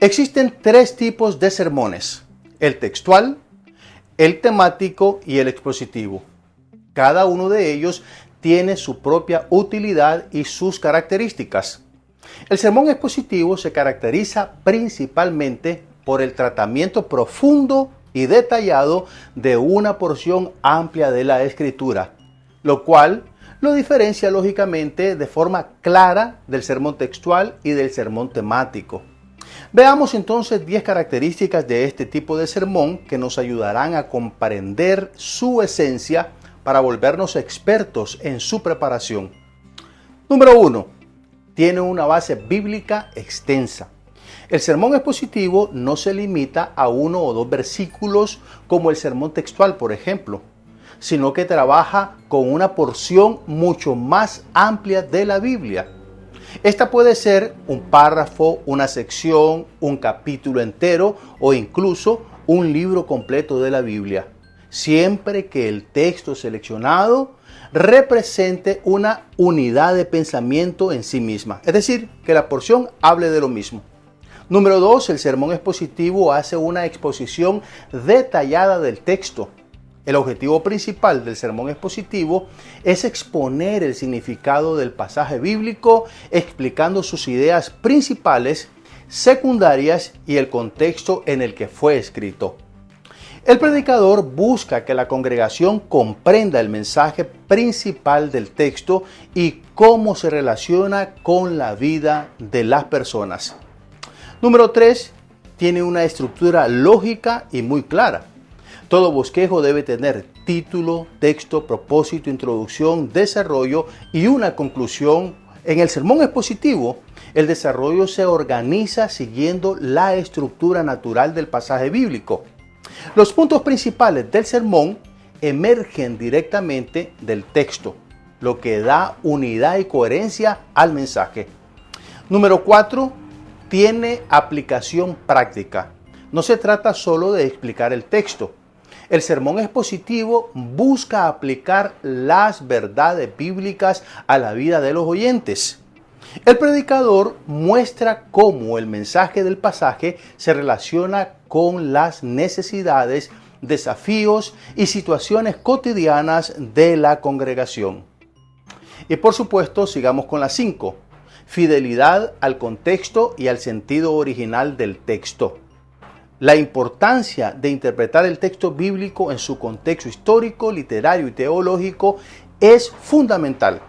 Existen tres tipos de sermones: el textual, el temático y el expositivo. Cada uno de ellos tiene su propia utilidad y sus características. El sermón expositivo se caracteriza principalmente por el tratamiento profundo y detallado de una porción amplia de la Escritura, lo cual lo diferencia lógicamente de forma clara del sermón textual y del sermón temático. Veamos entonces 10 características de este tipo de sermón que nos ayudarán a comprender su esencia para volvernos expertos en su preparación. Número 1. Tiene una base bíblica extensa. El sermón expositivo no se limita a 1 o 2 versículos como el sermón textual, por ejemplo, sino que trabaja con una porción mucho más amplia de la Biblia. Esta puede ser un párrafo, una sección, un capítulo entero o incluso un libro completo de la Biblia, siempre que el texto seleccionado represente una unidad de pensamiento en sí misma, es decir, que la porción hable de lo mismo. Número 2, el sermón expositivo hace una exposición detallada del texto. El objetivo principal del sermón expositivo es exponer el significado del pasaje bíblico, explicando sus ideas principales, secundarias y el contexto en el que fue escrito. El predicador busca que la congregación comprenda el mensaje principal del texto y cómo se relaciona con la vida de las personas. Número 3, tiene una estructura lógica y muy clara. Todo bosquejo debe tener título, texto, propósito, introducción, desarrollo y una conclusión. En el sermón expositivo, el desarrollo se organiza siguiendo la estructura natural del pasaje bíblico. Los puntos principales del sermón emergen directamente del texto, lo que da unidad y coherencia al mensaje. Número 4, tiene aplicación práctica. No se trata solo de explicar el texto. El sermón expositivo busca aplicar las verdades bíblicas a la vida de los oyentes. El predicador muestra cómo el mensaje del pasaje se relaciona con las necesidades, desafíos y situaciones cotidianas de la congregación. Y por supuesto, sigamos con las 5. Fidelidad al contexto y al sentido original del texto. La importancia de interpretar el texto bíblico en su contexto histórico, literario y teológico es fundamental.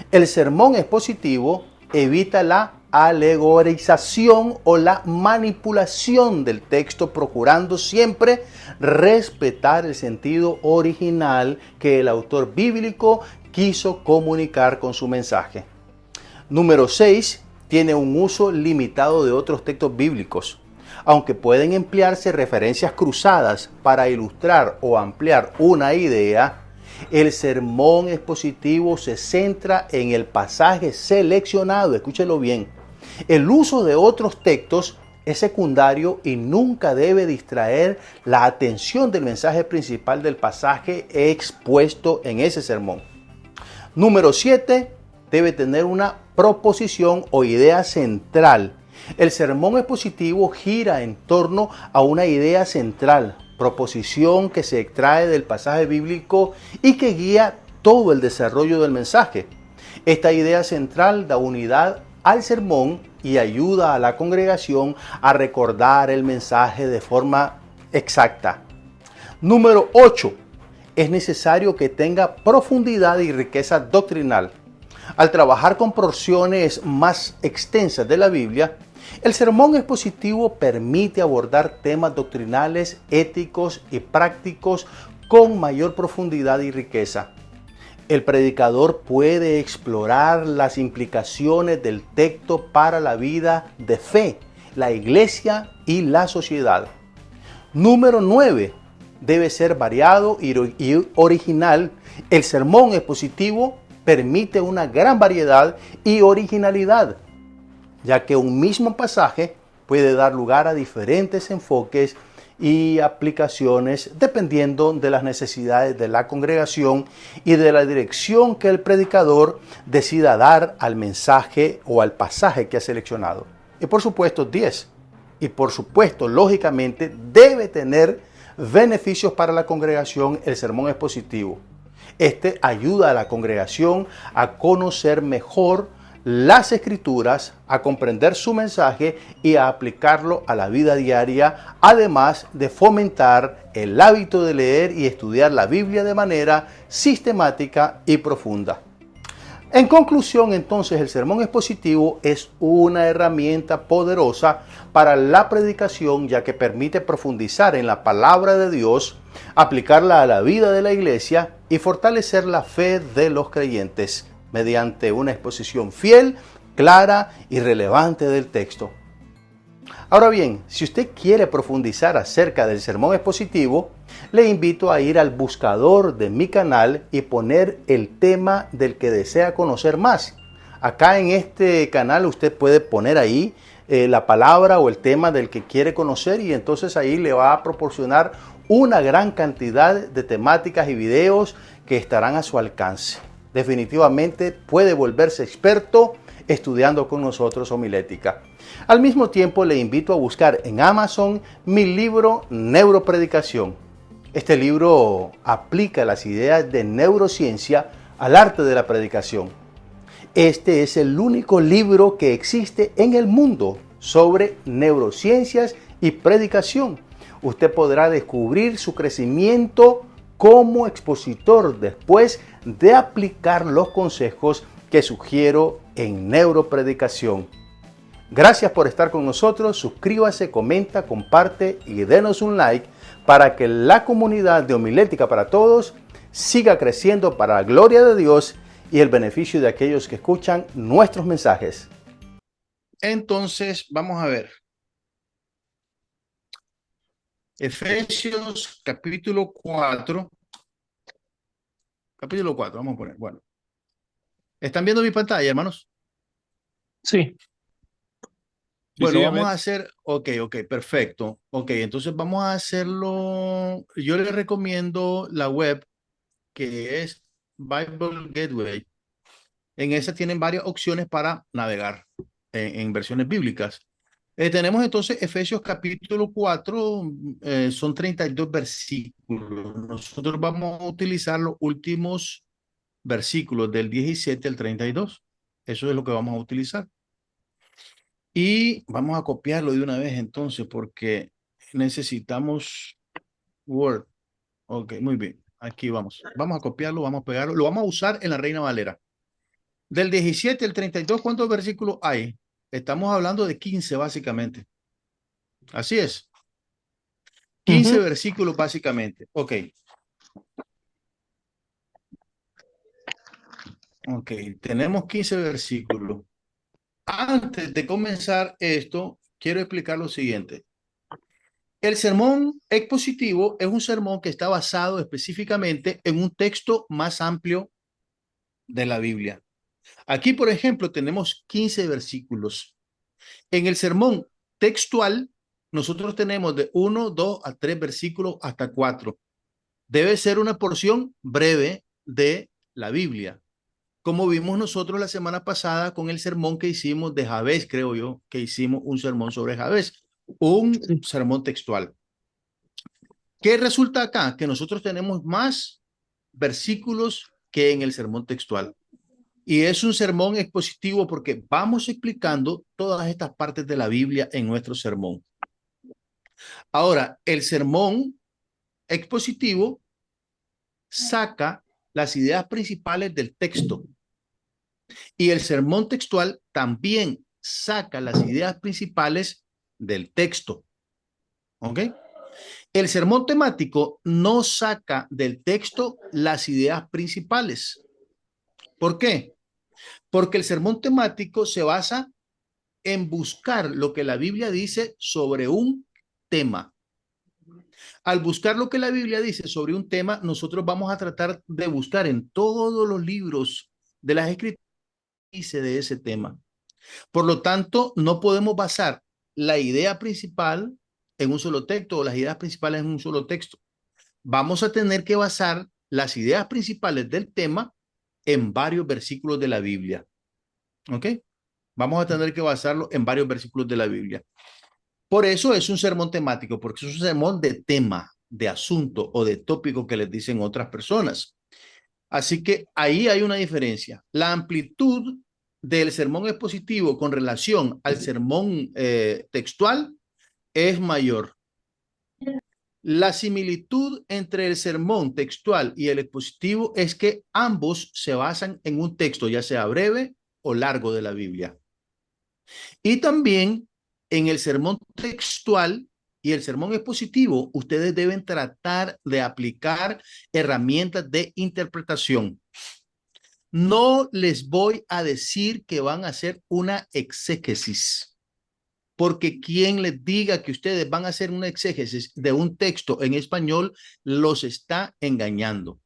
El sermón expositivo evita la alegorización o la manipulación del texto, procurando siempre respetar el sentido original que el autor bíblico quiso comunicar con su mensaje. Número 6. Tiene un uso limitado de otros textos bíblicos. Aunque pueden emplearse referencias cruzadas para ilustrar o ampliar una idea, el sermón expositivo se centra en el pasaje seleccionado. Escúchelo bien. El uso de otros textos es secundario y nunca debe distraer la atención del mensaje principal del pasaje expuesto en ese sermón. Número 7. Debe tener una proposición o idea central. El sermón expositivo gira en torno a una idea central, proposición que se extrae del pasaje bíblico y que guía todo el desarrollo del mensaje. Esta idea central da unidad al sermón y ayuda a la congregación a recordar el mensaje de forma exacta. Número 8. Es necesario que tenga profundidad y riqueza doctrinal. Al trabajar con porciones más extensas de la Biblia, el sermón expositivo permite abordar temas doctrinales, éticos y prácticos con mayor profundidad y riqueza. El predicador puede explorar las implicaciones del texto para la vida de fe, la iglesia y la sociedad. Número 9. Debe ser variado y original. El sermón expositivo permite una gran variedad y originalidad, ya que un mismo pasaje puede dar lugar a diferentes enfoques y aplicaciones dependiendo de las necesidades de la congregación y de la dirección que el predicador decida dar al mensaje o al pasaje que ha seleccionado. Y por supuesto, 10. y por supuesto, lógicamente, debe tener beneficios para la congregación. El sermón expositivo. Este ayuda a la congregación a conocer mejor las escrituras, a comprender su mensaje y a aplicarlo a la vida diaria, además de fomentar el hábito de leer y estudiar la Biblia de manera sistemática y profunda. En conclusión, entonces, el sermón expositivo es una herramienta poderosa para la predicación, ya que permite profundizar en la palabra de Dios, aplicarla a la vida de la iglesia y fortalecer la fe de los creyentes mediante una exposición fiel, clara y relevante del texto. Ahora bien, si usted quiere profundizar acerca del sermón expositivo, le invito a ir al buscador de mi canal y poner el tema del que desea conocer más. Acá en este canal usted puede poner ahí la palabra o el tema del que quiere conocer y entonces ahí le va a proporcionar una gran cantidad de temáticas y videos que estarán a su alcance. Definitivamente puede volverse experto estudiando con nosotros homilética. Al mismo tiempo le invito a buscar en Amazon mi libro Neuropredicación. Este libro aplica las ideas de neurociencia al arte de la predicación. Este es el único libro que existe en el mundo sobre neurociencias y predicación. Usted podrá descubrir su crecimiento como expositor después de aplicar los consejos que sugiero en Neuropredicación. Gracias por estar con nosotros, suscríbase, comenta, comparte y denos un like para que la comunidad de Homilética para Todos siga creciendo para la gloria de Dios y el beneficio de aquellos que escuchan nuestros mensajes. Entonces, vamos a ver. Efesios capítulo 4. Capítulo 4, vamos a poner. Bueno. ¿Están viendo mi pantalla, hermanos? Sí. Bueno, vamos a hacer, ok, perfecto. Ok, entonces vamos a hacerlo. Yo les recomiendo la web que es Bible Gateway. En esa tienen varias opciones para navegar en versiones bíblicas. Tenemos entonces Efesios capítulo 4, son 32 versículos. Nosotros vamos a utilizar los últimos versículos del 17 al 32. Eso es lo que vamos a utilizar. Y vamos a copiarlo de una vez entonces porque necesitamos Word. Ok, muy bien. Aquí vamos. Vamos a copiarlo, vamos a pegarlo. Lo vamos a usar en la Reina Valera. Del 17 al 32, ¿cuántos versículos hay? Estamos hablando de 15 básicamente. Así es. 15 versículos básicamente. Ok. Ok, tenemos 15 versículos. Antes de comenzar esto, quiero explicar lo siguiente. El sermón expositivo es un sermón que está basado específicamente en un texto más amplio de la Biblia. Aquí, por ejemplo, tenemos 15 versículos. En el sermón textual, nosotros tenemos de 1, 2 a 3 versículos hasta 4. Debe ser una porción breve de la Biblia. Como vimos nosotros la semana pasada con el sermón que hicimos de Jabez, creo yo, que hicimos un sermón sobre Jabez, un sermón textual. ¿Qué resulta acá? Que nosotros tenemos más versículos que en el sermón textual. Y es un sermón expositivo porque vamos explicando todas estas partes de la Biblia en nuestro sermón. Ahora, el sermón expositivo saca las ideas principales del texto y el sermón textual también saca las ideas principales del texto. ¿Ok? El sermón temático no saca del texto las ideas principales. ¿Por qué? Porque el sermón temático se basa en buscar lo que la Biblia dice sobre un tema. Al buscar lo que la Biblia dice sobre un tema, nosotros vamos a tratar de buscar en todos los libros de las escrituras dice de ese tema. Por lo tanto, no podemos basar la idea principal en un solo texto o las ideas principales en un solo texto. Vamos a tener que basar las ideas principales del tema en varios versículos de la Biblia. ¿Ok? Vamos a tener que basarlo en varios versículos de la Biblia. Por eso es un sermón temático, porque es un sermón de tema, de asunto o de tópico que les dicen otras personas. Así que ahí hay una diferencia. La amplitud del sermón expositivo con relación al sermón textual es mayor. La similitud entre el sermón textual y el expositivo es que ambos se basan en un texto, ya sea breve o largo de la Biblia. Y también en el sermón textual y el sermón expositivo, ustedes deben tratar de aplicar herramientas de interpretación. No les voy a decir que van a hacer una exégesis, porque quien les diga que ustedes van a hacer una exégesis de un texto en español los está engañando.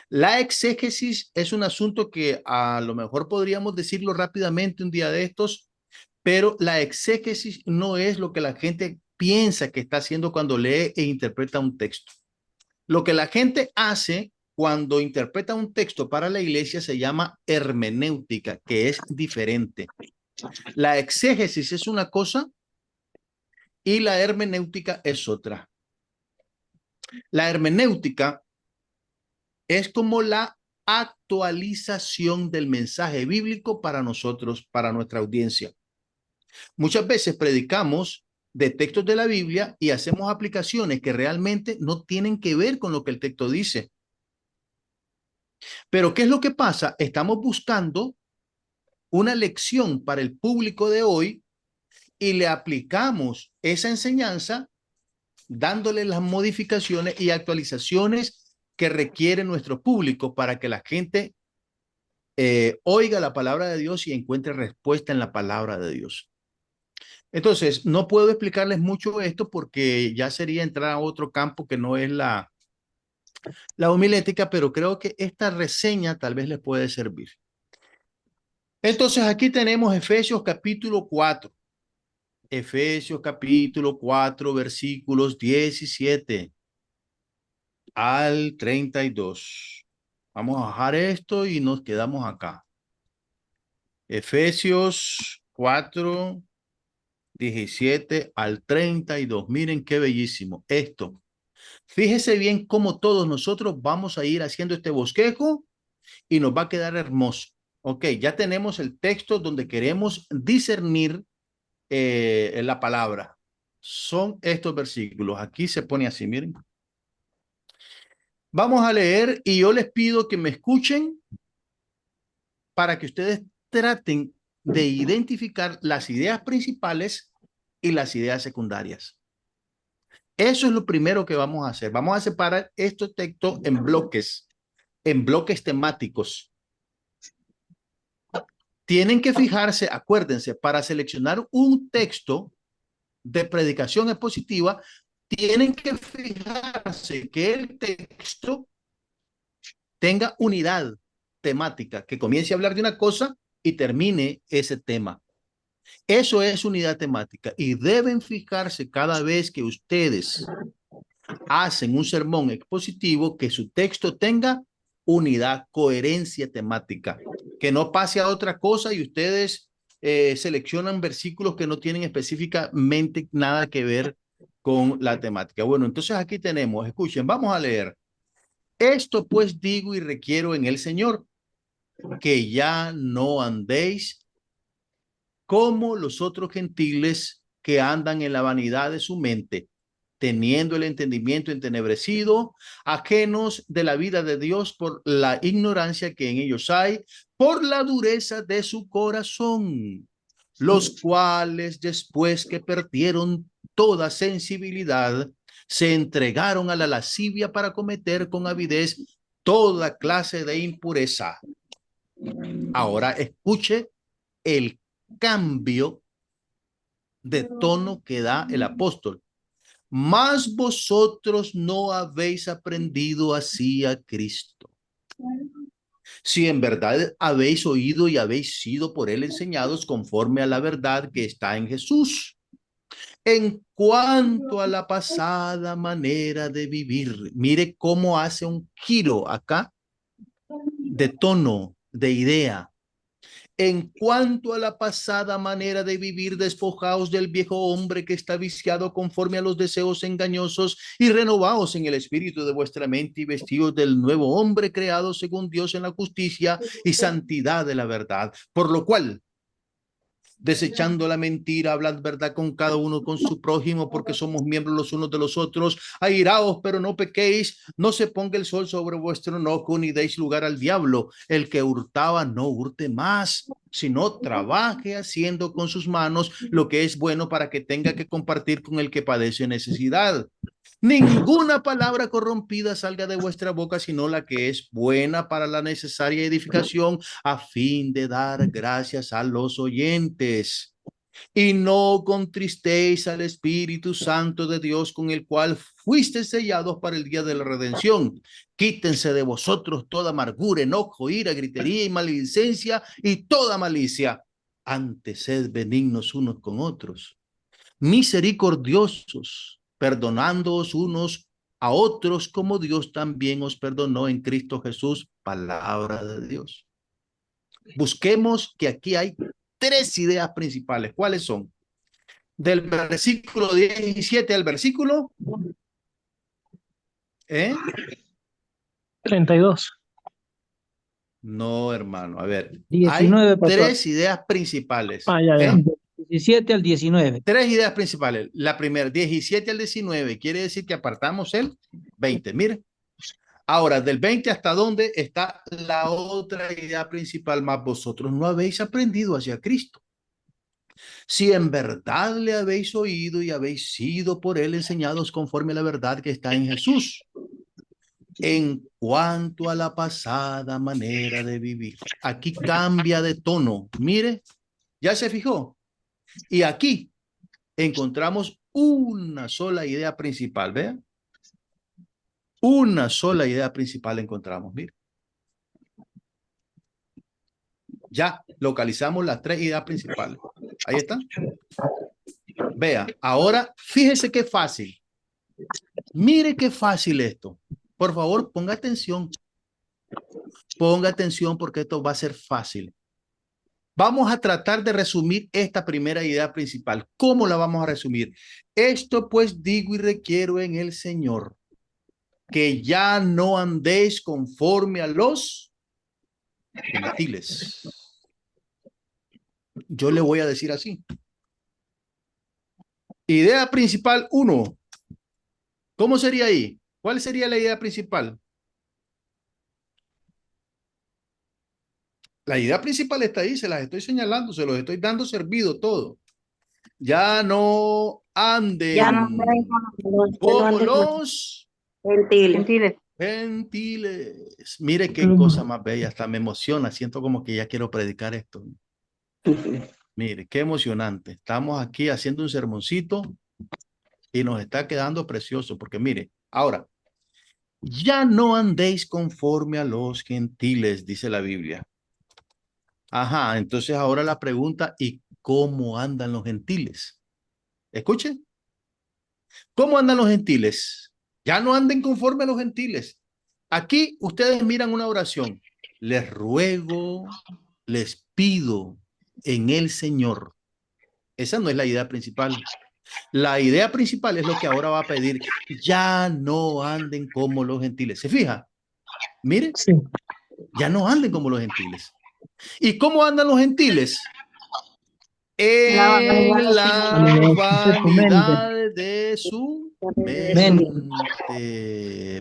La exégesis es un asunto que a lo mejor podríamos decirlo rápidamente un día de estos, pero la exégesis no es lo que la gente piensa que está haciendo cuando lee e interpreta un texto. Lo que la gente hace cuando interpreta un texto para la iglesia se llama hermenéutica, que es diferente. La exégesis es una cosa y la hermenéutica es otra. La hermenéutica es como la actualización del mensaje bíblico para nosotros, para nuestra audiencia. Muchas veces predicamos de textos de la Biblia y hacemos aplicaciones que realmente no tienen que ver con lo que el texto dice. Pero ¿qué es lo que pasa? Estamos buscando una lección para el público de hoy y le aplicamos esa enseñanza dándole las modificaciones y actualizaciones que requiere nuestro público para que la gente oiga la palabra de Dios y encuentre respuesta en la palabra de Dios. Entonces, no puedo explicarles mucho esto porque ya sería entrar a otro campo que no es la homilética, pero creo que esta reseña tal vez les puede servir. Entonces, aquí tenemos Efesios capítulo 4. Efesios capítulo 4, versículos 17 al 32. Vamos a bajar esto y nos quedamos acá. Efesios 4, 17 al 32. Miren qué bellísimo esto. Fíjese bien cómo todos nosotros vamos a ir haciendo este bosquejo y nos va a quedar hermoso. Ok, ya tenemos el texto donde queremos discernir la palabra. Son estos versículos. Aquí se pone así, miren. Vamos a leer y yo les pido que me escuchen para que ustedes traten de identificar las ideas principales y las ideas secundarias. Eso es lo primero que vamos a hacer. Vamos a separar estos textos en bloques temáticos. Tienen que fijarse, acuérdense, para seleccionar un texto de predicación expositiva, tienen que fijarse que el texto tenga unidad temática, que comience a hablar de una cosa y termine ese tema. Eso es unidad temática y deben fijarse cada vez que ustedes hacen un sermón expositivo que su texto tenga unidad, coherencia temática, que no pase a otra cosa y ustedes seleccionan versículos que no tienen específicamente nada que ver con la temática. Bueno, entonces aquí tenemos, escuchen, vamos a leer. Esto pues digo y requiero en el Señor, que ya no andéis como los otros gentiles que andan en la vanidad de su mente, teniendo el entendimiento entenebrecido, ajenos de la vida de Dios por la ignorancia que en ellos hay, por la dureza de su corazón, los cuales después que perdieron toda sensibilidad, se entregaron a la lascivia para cometer con avidez toda clase de impureza. Ahora escuche el cambio de tono que da el apóstol. Mas vosotros no habéis aprendido así a Cristo. Si en verdad habéis oído y habéis sido por él enseñados conforme a la verdad que está en Jesús. En cuanto a la pasada manera de vivir, mire cómo hace un giro acá de tono, de idea. En cuanto a la pasada manera de vivir, despojaos del viejo hombre que está viciado conforme a los deseos engañosos y renovaos en el espíritu de vuestra mente y vestidos del nuevo hombre creado según Dios en la justicia y santidad de la verdad. Por lo cual, desechando la mentira, hablad verdad con cada uno con su prójimo, porque somos miembros los unos de los otros. Airaos, pero no pequéis, no se ponga el sol sobre vuestro enojo, ni deis lugar al diablo. El que hurtaba, no hurte más, sino trabaje haciendo con sus manos lo que es bueno para que tenga que compartir con el que padece necesidad. Ninguna palabra corrompida salga de vuestra boca, sino la que es buena para la necesaria edificación, a fin de dar gracias a los oyentes. Y no contristéis al Espíritu Santo de Dios, con el cual fuiste sellados para el día de la redención. Quítense de vosotros toda amargura, enojo, ira, gritería y maledicencia y toda malicia. Antes sed benignos unos con otros, misericordiosos, perdonándoos unos a otros como Dios también os perdonó en Cristo Jesús. Palabra de Dios. Busquemos que aquí hay tres ideas principales. ¿Cuáles son? Del versículo 17 al versículo 32. No, hermano. A ver, hay 19, pastor. tres ideas principales. Ya. 17 al 19. Tres ideas principales. La primera, 17 al 19, quiere decir que apartamos el 20. Mire. Ahora, del 20 hasta dónde está la otra idea principal, más vosotros no habéis aprendido hacia Cristo. Si en verdad le habéis oído y habéis sido por él enseñados conforme a la verdad que está en Jesús. En cuanto a la pasada manera de vivir, aquí cambia de tono. Mire, ya se fijó. Y aquí encontramos una sola idea principal, ¿vean? Una sola idea principal encontramos, mire. Ya localizamos las tres ideas principales. Ahí está. Vea, ahora fíjese qué fácil. Mire qué fácil esto. Por favor, ponga atención. Ponga atención porque esto va a ser fácil. Vamos a tratar de resumir esta primera idea principal. ¿Cómo la vamos a resumir? Esto pues digo y requiero en el Señor, que ya no andéis conforme a los gentiles. Yo le voy a decir así. Idea principal 1. ¿Cómo sería ahí? ¿Cuál sería la idea principal? La idea principal está ahí, se las estoy señalando, se los estoy dando servido todo. Ya no anden como los gentiles. Mire qué cosa más bella, hasta me emociona, siento como que ya quiero predicar esto. Mire, qué emocionante. Estamos aquí haciendo un sermoncito y nos está quedando precioso, porque mire, ahora, ya no andéis conforme a los gentiles, dice la Biblia. Ajá, entonces ahora la pregunta, ¿y cómo andan los gentiles? Escuchen, ¿cómo andan los gentiles? Ya no anden conforme a los gentiles. Aquí ustedes miran una oración. Les ruego, les pido en el Señor. Esa no es la idea principal. La idea principal es lo que ahora va a pedir. Ya no anden como los gentiles. ¿Se fija? Mire, Sí. ya no anden como los gentiles. ¿Y cómo andan los gentiles? En la vanidad de su mente.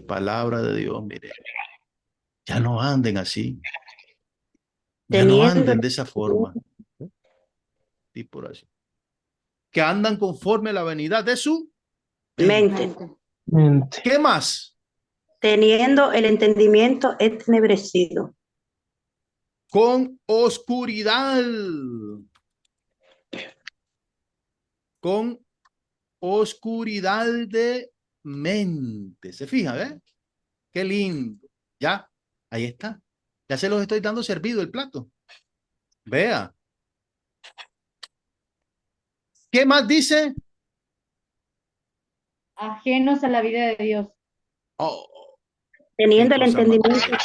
Palabra de Dios, mire. Ya no anden así. Ya no anden de esa forma. Y por así. Que andan conforme a la vanidad de su mente. ¿Qué más? Teniendo el entendimiento entenebrecido. Con oscuridad. Con oscuridad de mente. ¿Se fija, eh? Qué lindo. Ya, ahí está. Ya se los estoy dando servido el plato. Vea. ¿Qué más dice? Ajenos a la vida de Dios. Oh, Teniendo el qué cosa más entendimiento. bella.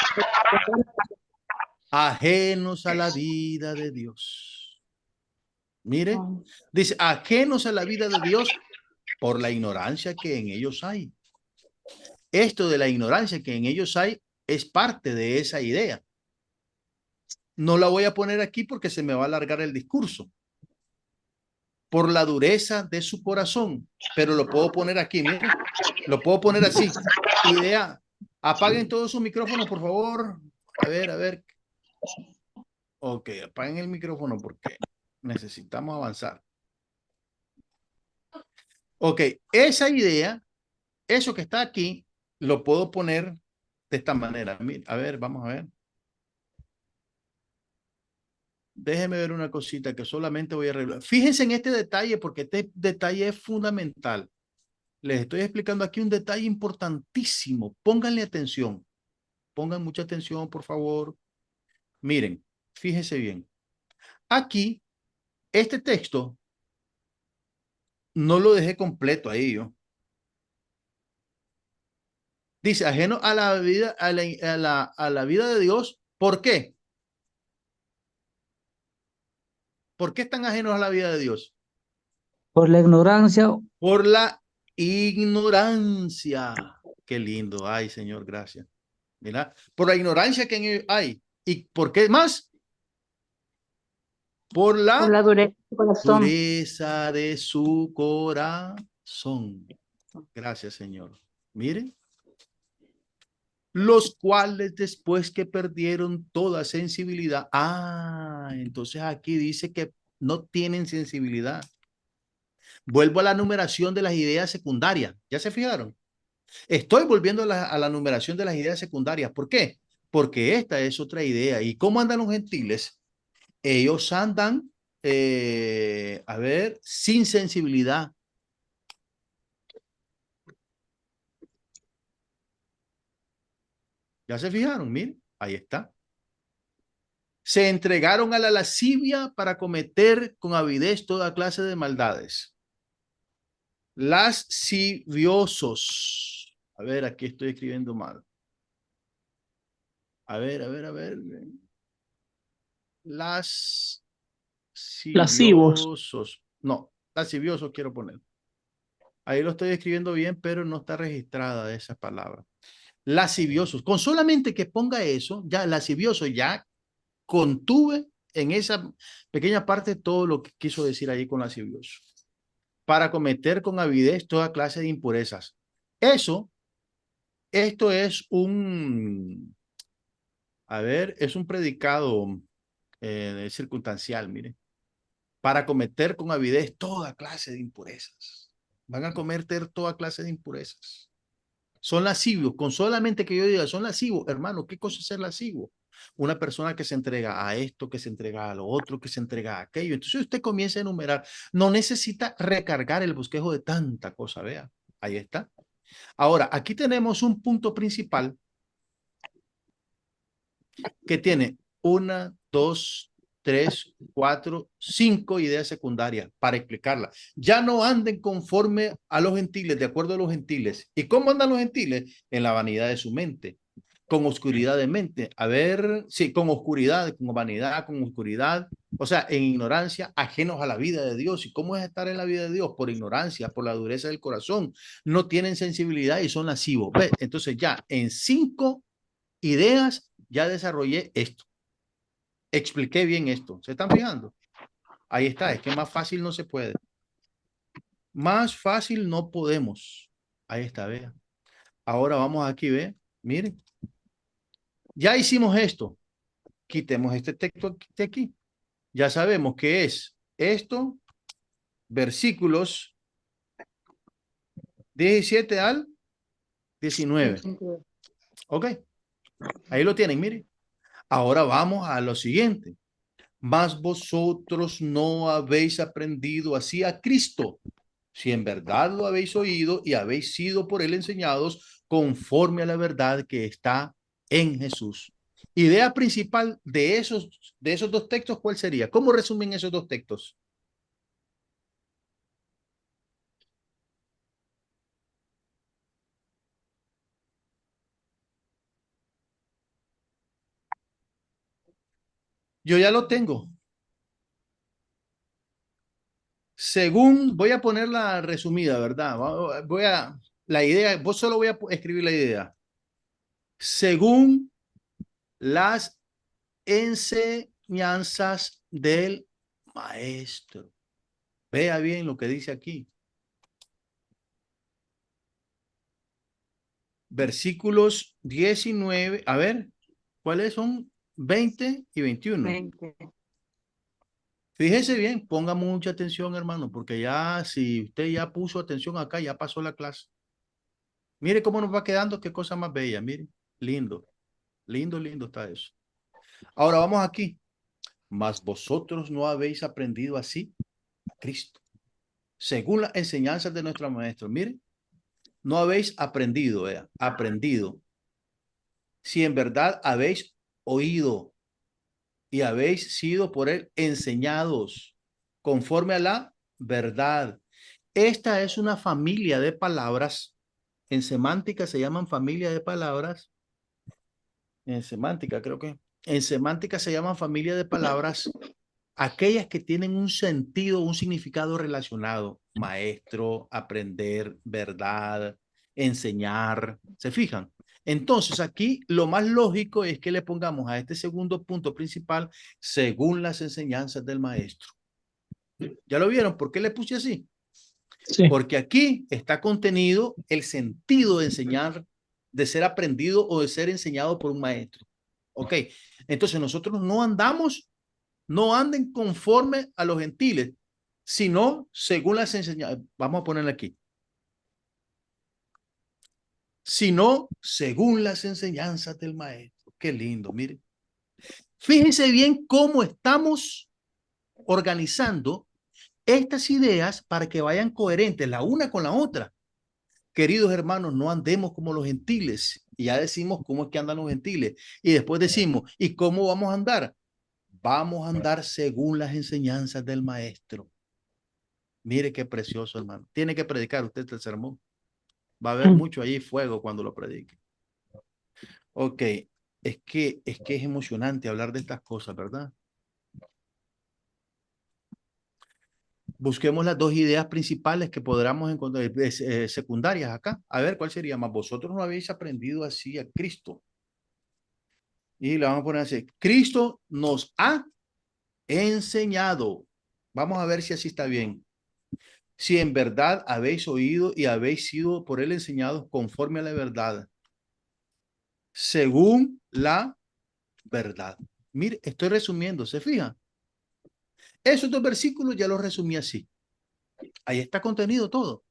ajenos a la vida de Dios. Mire, dice, ajenos a la vida de Dios por la ignorancia que en ellos hay. Esto de la ignorancia que en ellos hay es parte de esa idea. No la voy a poner aquí porque se me va a alargar el discurso. Por la dureza de su corazón, pero lo puedo poner aquí, miren, lo puedo poner así. Idea, apaguen todos sus micrófonos, por favor. A ver. Ok, apaguen el micrófono porque necesitamos avanzar. Ok, esa idea, eso que está aquí, lo puedo poner de esta manera. A ver, vamos a ver. Déjenme ver una cosita que solamente voy a arreglar. Fíjense en este detalle porque este detalle es fundamental. Les estoy explicando aquí un detalle importantísimo. Pónganle atención. Pongan mucha atención, por favor. Miren, fíjense bien. Aquí, este texto, no lo dejé completo ahí yo. Dice, ajeno a la vida, a la vida de Dios. ¿Por qué? ¿Por qué están ajenos a la vida de Dios? Por la ignorancia, Por la ignorancia. Qué lindo. Ay, Señor, gracias. Mira, por la ignorancia que en ellos hay. ¿Y por qué más? Por Por la la dureza de su corazón. dureza de su corazón. Gracias, Señor. Miren. Los cuales después que perdieron toda sensibilidad. Entonces aquí dice que no tienen sensibilidad. Vuelvo a la numeración de las ideas secundarias. ¿Ya se fijaron? Estoy volviendo a la numeración de las ideas secundarias. ¿Por qué? Porque esta es otra idea. ¿Y cómo andan los gentiles? Ellos andan, a ver, sin sensibilidad. ¿Ya se fijaron? Miren, ahí está. Se entregaron a la lascivia para cometer con avidez toda clase de maldades. Lasciviosos. A ver, aquí estoy escribiendo mal. A ver. Lascivos. Lasciviosos. No, lasciviosos quiero poner. Ahí lo estoy escribiendo bien, pero no está registrada esa palabra. Lasciviosos. Con solamente que ponga eso, ya lascivioso, ya contuve en esa pequeña parte todo lo que quiso decir ahí con lascivioso. Para cometer con avidez toda clase de impurezas. Esto es es un predicado circunstancial, mire. Para cometer con avidez toda clase de impurezas. Van a cometer toda clase de impurezas. Son lascivos, con solamente que yo diga, son lascivos, hermano, ¿qué cosa es ser lascivo? Una persona que se entrega a esto, que se entrega a lo otro, que se entrega a aquello. Entonces usted comienza a enumerar, no necesita recargar el bosquejo de tanta cosa, vea, ahí está. Ahora, aquí tenemos un punto principal que tiene una, dos, tres, cuatro, cinco ideas secundarias para explicarla. Ya no anden conforme a los gentiles, de acuerdo a los gentiles. ¿Y cómo andan los gentiles? En la vanidad de su mente, con oscuridad de mente. A ver, sí, con oscuridad, con vanidad, con oscuridad. O sea, en ignorancia, ajenos a la vida de Dios. ¿Y cómo es estar en la vida de Dios? Por ignorancia, por la dureza del corazón. No tienen sensibilidad y son lascivos. ¿Ves? Entonces ya en cinco ideas ya desarrollé esto. Expliqué bien esto. ¿Se están fijando? Ahí está. Es que más fácil no se puede. Más fácil no podemos. Ahí está, vea. Ahora vamos aquí, ve. Miren. Ya hicimos esto. Quitemos este texto de aquí. Ya sabemos que es esto, versículos 17 al 19. Ok. Ahí lo tienen, miren. Ahora vamos a lo siguiente. Mas vosotros no habéis aprendido así a Cristo, si en verdad lo habéis oído y habéis sido por él enseñados conforme a la verdad que está en Jesús. Idea principal de esos dos textos, ¿cuál sería? ¿Cómo resumen esos dos textos? Yo ya lo tengo. Según, voy a poner la resumida, ¿verdad? La idea, vos solo voy a escribir la idea. Según las enseñanzas del maestro. Vea bien lo que dice aquí. Versículos 19, a ver, ¿cuáles son? 20 y 21. 20. Fíjese bien, ponga mucha atención, hermano, porque ya si usted ya puso atención acá, ya pasó la clase. Mire cómo nos va quedando, qué cosa más bella, mire, lindo, lindo, lindo está eso. Ahora vamos aquí. Mas vosotros no habéis aprendido así a Cristo, según las enseñanzas de nuestro maestro. Mire, no habéis aprendido, aprendido. Si en verdad habéis oído y habéis sido por él enseñados conforme a la verdad. Esta es una familia de palabras. En semántica se llaman familia de palabras. En semántica creo que. En semántica se llaman familia de palabras aquellas que tienen un sentido, un significado relacionado. Maestro, aprender, verdad, enseñar. ¿Se fijan? Entonces aquí lo más lógico es que le pongamos a este segundo punto principal según las enseñanzas del maestro. ¿Ya lo vieron? ¿Por qué le puse así? Sí. Porque aquí está contenido el sentido de enseñar, de ser aprendido o de ser enseñado por un maestro. Ok, entonces nosotros no anden conforme a los gentiles, sino según las enseñanzas. Vamos a ponerle aquí. Sino según las enseñanzas del maestro. Qué lindo, mire. Fíjense bien cómo estamos organizando estas ideas para que vayan coherentes la una con la otra. Queridos hermanos, no andemos como los gentiles. Y ya decimos cómo es que andan los gentiles. Y después decimos, ¿y cómo vamos a andar? Vamos a andar según las enseñanzas del maestro. Mire qué precioso, hermano. Tiene que predicar usted el sermón. Va a haber mucho allí fuego cuando lo predique. Ok, es emocionante hablar de estas cosas, ¿verdad? Busquemos las dos ideas principales que podamos encontrar, secundarias acá. A ver, ¿cuál sería más? Vosotros no habéis aprendido así a Cristo. Y le vamos a poner así. Cristo nos ha enseñado. Vamos a ver si así está bien. Si en verdad habéis oído y habéis sido por él enseñados conforme a la verdad, según la verdad. Mire, estoy resumiendo, ¿se fijan? Esos dos versículos ya los resumí así. Ahí está contenido todo.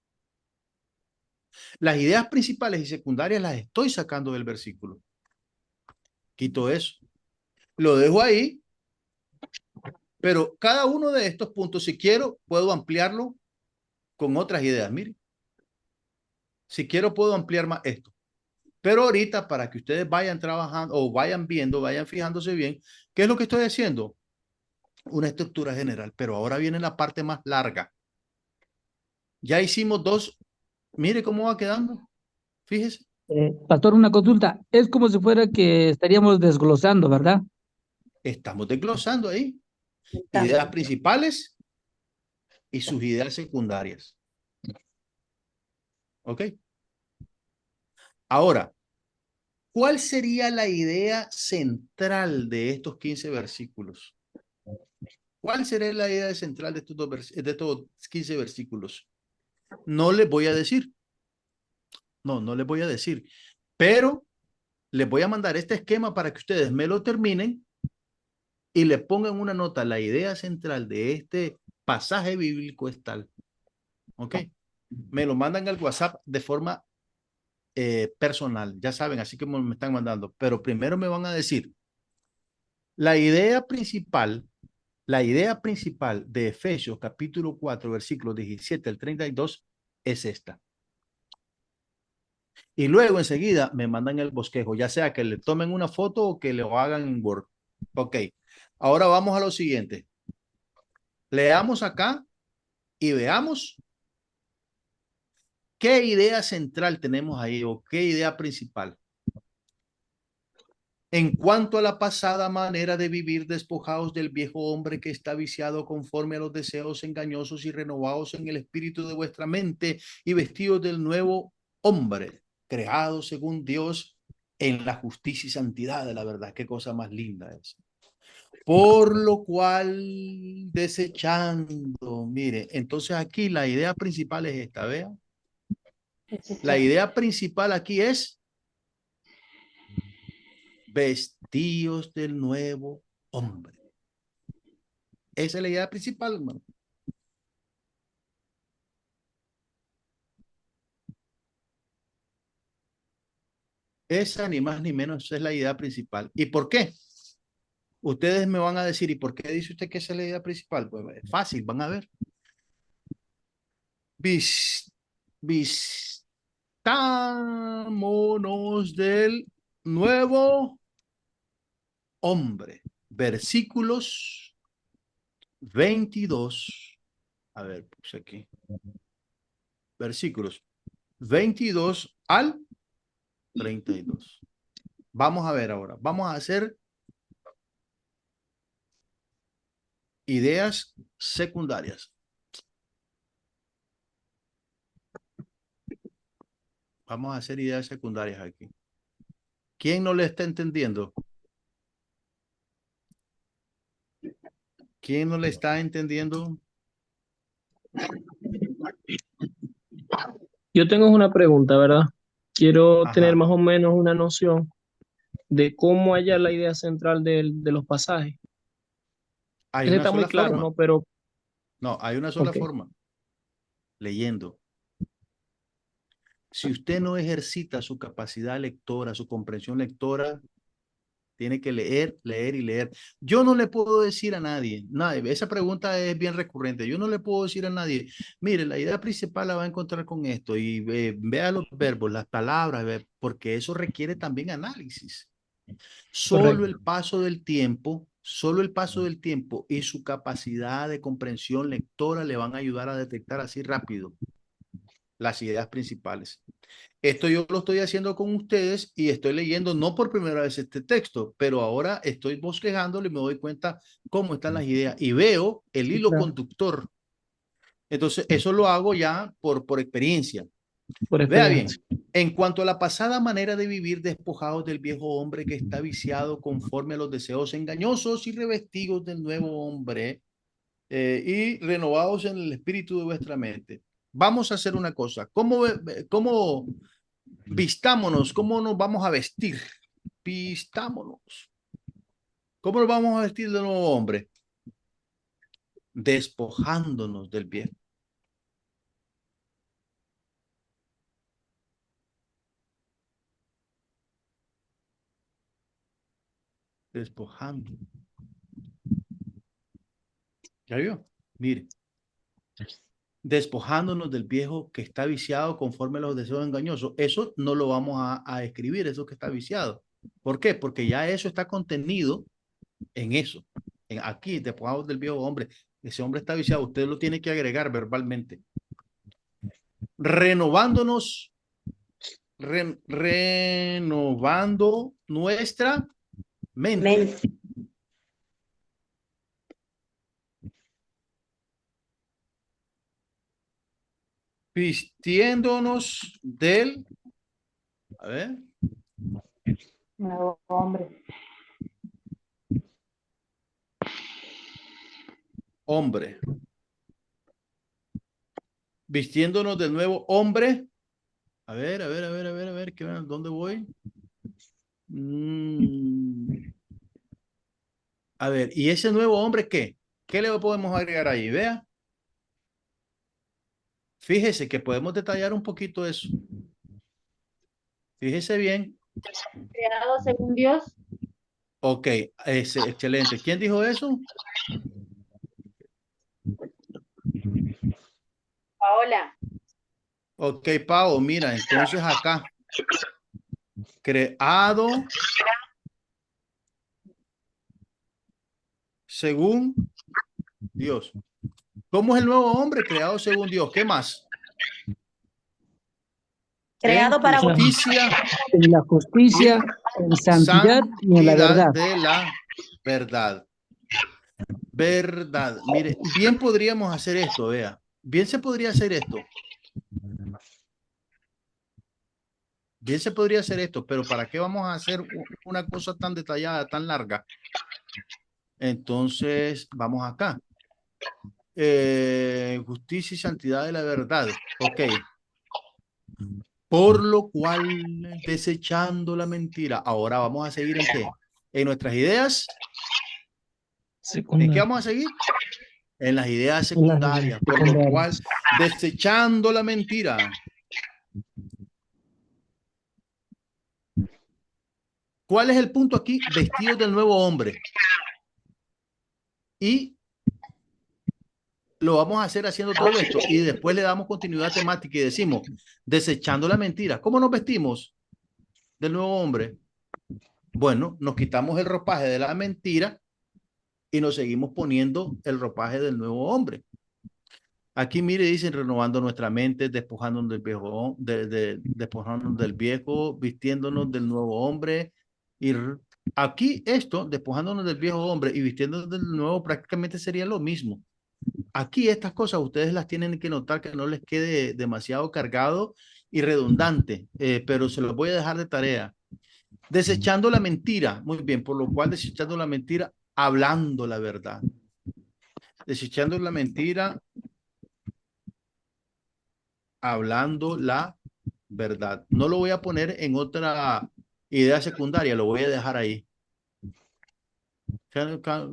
Las ideas principales y secundarias las estoy sacando del versículo. Quito eso. Lo dejo ahí, pero cada uno de estos puntos, si quiero, puedo ampliarlo con otras ideas. Mire, si quiero, puedo ampliar más esto. Pero ahorita, para que ustedes vayan trabajando o vayan viendo, vayan fijándose bien, ¿qué es lo que estoy haciendo? Una estructura general, pero ahora viene la parte más larga. Ya hicimos dos. Mire cómo va quedando. Fíjese. Pastor, una consulta. Es como si fuera que estaríamos desglosando, ¿verdad? Estamos desglosando ahí ideas principales y sus ideas secundarias. ¿Ok? Ahora, ¿cuál sería la idea central de estos 15 versículos? ¿Cuál sería la idea central de estos 15 versículos? No les voy a decir. No les voy a decir. Pero les voy a mandar este esquema para que ustedes me lo terminen y le pongan una nota. La idea central de este pasaje bíblico es tal. ¿Ok? Me lo mandan al WhatsApp de forma personal, ya saben, así como me están mandando. Pero primero me van a decir, la idea principal de Efesios capítulo 4, versículos 17 al 32 es esta. Y luego enseguida me mandan el bosquejo, ya sea que le tomen una foto o que lo hagan en Word. Ok, ahora vamos a lo siguiente. Leamos acá y veamos qué idea central tenemos ahí o qué idea principal. En cuanto a la pasada manera de vivir, despojados del viejo hombre que está viciado conforme a los deseos engañosos y renovados en el espíritu de vuestra mente y vestidos del nuevo hombre, creado según Dios en la justicia y santidad de la verdad. Qué cosa más linda es. Por lo cual, desechando, mire, entonces aquí la idea principal es esta, vea. La idea principal aquí es vestidos del nuevo hombre. Esa es la idea principal, hermano. Esa ni más ni menos es la idea principal. ¿Y por qué? Ustedes me van a decir, ¿y por qué dice usted que esa es la idea principal? Pues es fácil, van a ver. Vistámonos del nuevo hombre. Versículos 22. A ver, puse aquí. Versículos 22 al 32. Vamos a ver ahora. Vamos a hacer ideas secundarias. Vamos a hacer ideas secundarias aquí. ¿Quién no le está entendiendo? ¿Quién no le está entendiendo? Yo tengo una pregunta, ¿verdad? Quiero tener Ajá. más o menos una noción de cómo hallar la idea central de los pasajes. Hay Ese una está muy sola claro, forma. ¿no? Pero, No, hay una sola ok, forma. Leyendo. Si usted no ejercita su capacidad lectora, su comprensión lectora, tiene que leer, leer y leer. Yo no le puedo decir a nadie, esa pregunta es bien recurrente. Yo no le puedo decir a nadie, mire, la idea principal la va a encontrar con esto y vea los verbos, las palabras, porque eso requiere también análisis. Solo correcto. el paso del tiempo, solo el paso del tiempo y su capacidad de comprensión lectora le van a ayudar a detectar así rápido las ideas principales. Esto yo lo estoy haciendo con ustedes y estoy leyendo no por primera vez este texto, pero ahora estoy bosquejándolo y me doy cuenta cómo están las ideas y veo el Sí, hilo claro, conductor. Entonces, eso lo hago ya por experiencia. por Vea bien, experiencia. en cuanto a la pasada manera de vivir, despojados del viejo hombre que está viciado conforme a los deseos engañosos y revestidos del nuevo hombre y renovados en el espíritu de vuestra mente. Vamos a hacer una cosa. ¿Cómo vistámonos? ¿Cómo nos vamos a vestir? Vistámonos. ¿Cómo nos vamos a vestir de nuevo hombre? Despojándonos del viejo. Despojando. ¿Ya vio? Mire. Despojándonos del viejo que está viciado conforme a los deseos engañosos. Eso no lo vamos a escribir, eso que está viciado. ¿Por qué? Porque ya eso está contenido en eso. Aquí, despojado del viejo hombre. Ese hombre está viciado. Usted lo tiene que agregar verbalmente. Renovándonos, renovando nuestra mente. Mente. Vistiéndonos del, a ver, Nuevo hombre. hombre. Vistiéndonos del nuevo hombre. A ver, ¿dónde voy? A ver, ¿y ese nuevo hombre qué? ¿Qué le podemos agregar ahí? Vea. Fíjese que podemos detallar un poquito eso. Fíjese bien. Creado según Dios. Ok, excelente. ¿Quién dijo eso? Paola. Ok, Pau, mira, entonces acá. Creado según Dios. ¿Cómo es el nuevo hombre? Creado según Dios. ¿Qué más? Creado En para justicia. En la justicia en santidad y en la verdad. de la verdad. Verdad. Mire, bien podríamos hacer esto, vea. Bien se podría hacer esto. Bien se podría hacer esto, pero ¿para qué vamos a hacer una cosa tan detallada, tan larga? Entonces, vamos acá. Justicia y santidad de la verdad. Ok. Por lo cual, desechando la mentira. Ahora vamos a seguir en qué? En nuestras ideas. ¿En qué Secundaria. vamos a seguir? En las ideas En las secundarias. Por lo cual, secundarias. desechando la mentira. ¿Cuál es el punto aquí? Vestidos del nuevo hombre. Y lo vamos a hacer haciendo todo esto. Y después le damos continuidad temática y decimos, desechando la mentira. ¿Cómo nos vestimos del nuevo hombre? Bueno, nos quitamos el ropaje de la mentira y nos seguimos poniendo el ropaje del nuevo hombre. Aquí, mire, dicen, renovando nuestra mente, despojándonos del viejo, despojándonos del viejo, vistiéndonos del nuevo hombre. Y aquí esto, despojándonos del viejo hombre y vistiéndonos del nuevo, prácticamente sería lo mismo. Aquí estas cosas ustedes las tienen que notar, que no les quede demasiado cargado y redundante, pero se los voy a dejar de tarea. Desechando la mentira, muy bien, por lo cual desechando la mentira, hablando la verdad. Desechando la mentira, hablando la verdad. No lo voy a poner en otra idea secundaria, lo voy a dejar ahí.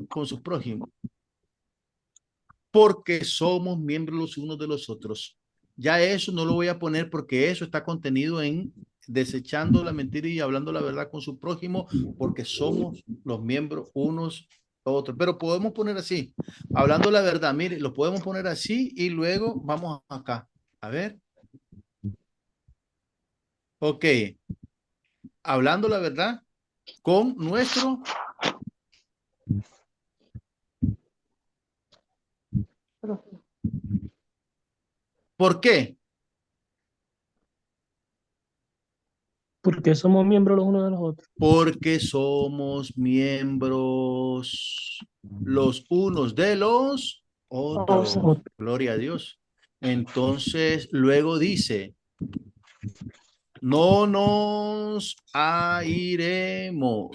Con sus prójimos. Porque somos miembros los unos de los otros. Ya eso no lo voy a poner porque eso está contenido en desechando la mentira y hablando la verdad con su prójimo, porque somos los miembros unos otros. Pero podemos poner así, hablando la verdad, mire, lo podemos poner así y luego vamos acá. A ver. Ok. Hablando la verdad con nuestro. ¿Por qué? Porque somos miembros los unos de los otros. Porque somos miembros los unos de los otros. Gloria a Dios. Entonces, luego dice, no nos airemos.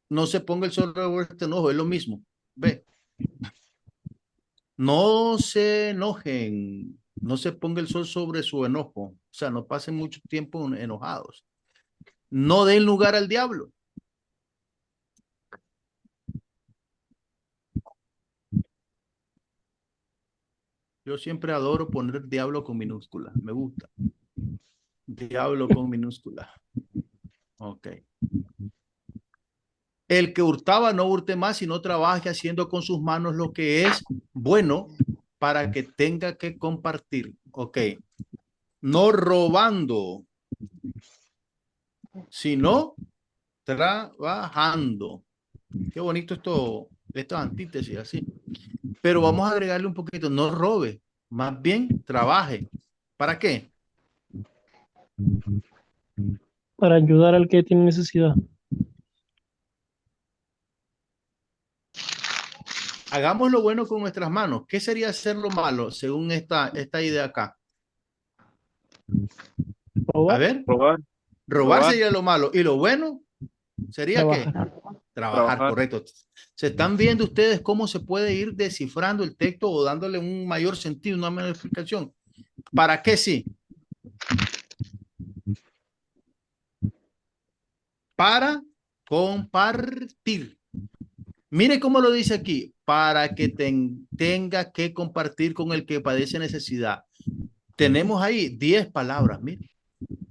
No se ponga el sol sobre este enojo, es lo mismo. Ve. No se enojen, no se ponga el sol sobre su enojo. O sea, no pasen mucho tiempo enojados. No den lugar al diablo. Yo siempre adoro poner diablo con minúscula. Me gusta. Diablo con minúscula. Ok. El que hurtaba no hurte más, sino trabaje haciendo con sus manos lo que es bueno para que tenga que compartir. Ok. No robando, sino trabajando. Qué bonito esto, estas antítesis así. Pero vamos a agregarle un poquito. No robe, más bien trabaje. ¿Para qué? Para ayudar al que tiene necesidad. Hagamos lo bueno con nuestras manos. ¿Qué sería hacer lo malo según esta idea acá? A ver, robar sería lo malo. ¿Y lo bueno sería qué? Trabajar, correcto. ¿Se están viendo ustedes cómo se puede ir descifrando el texto o dándole un mayor sentido, una mayor explicación? ¿Para qué sí? Para compartir. Mire cómo lo dice aquí, para que tenga que compartir con el que padece necesidad. Tenemos ahí 10 palabras, mire.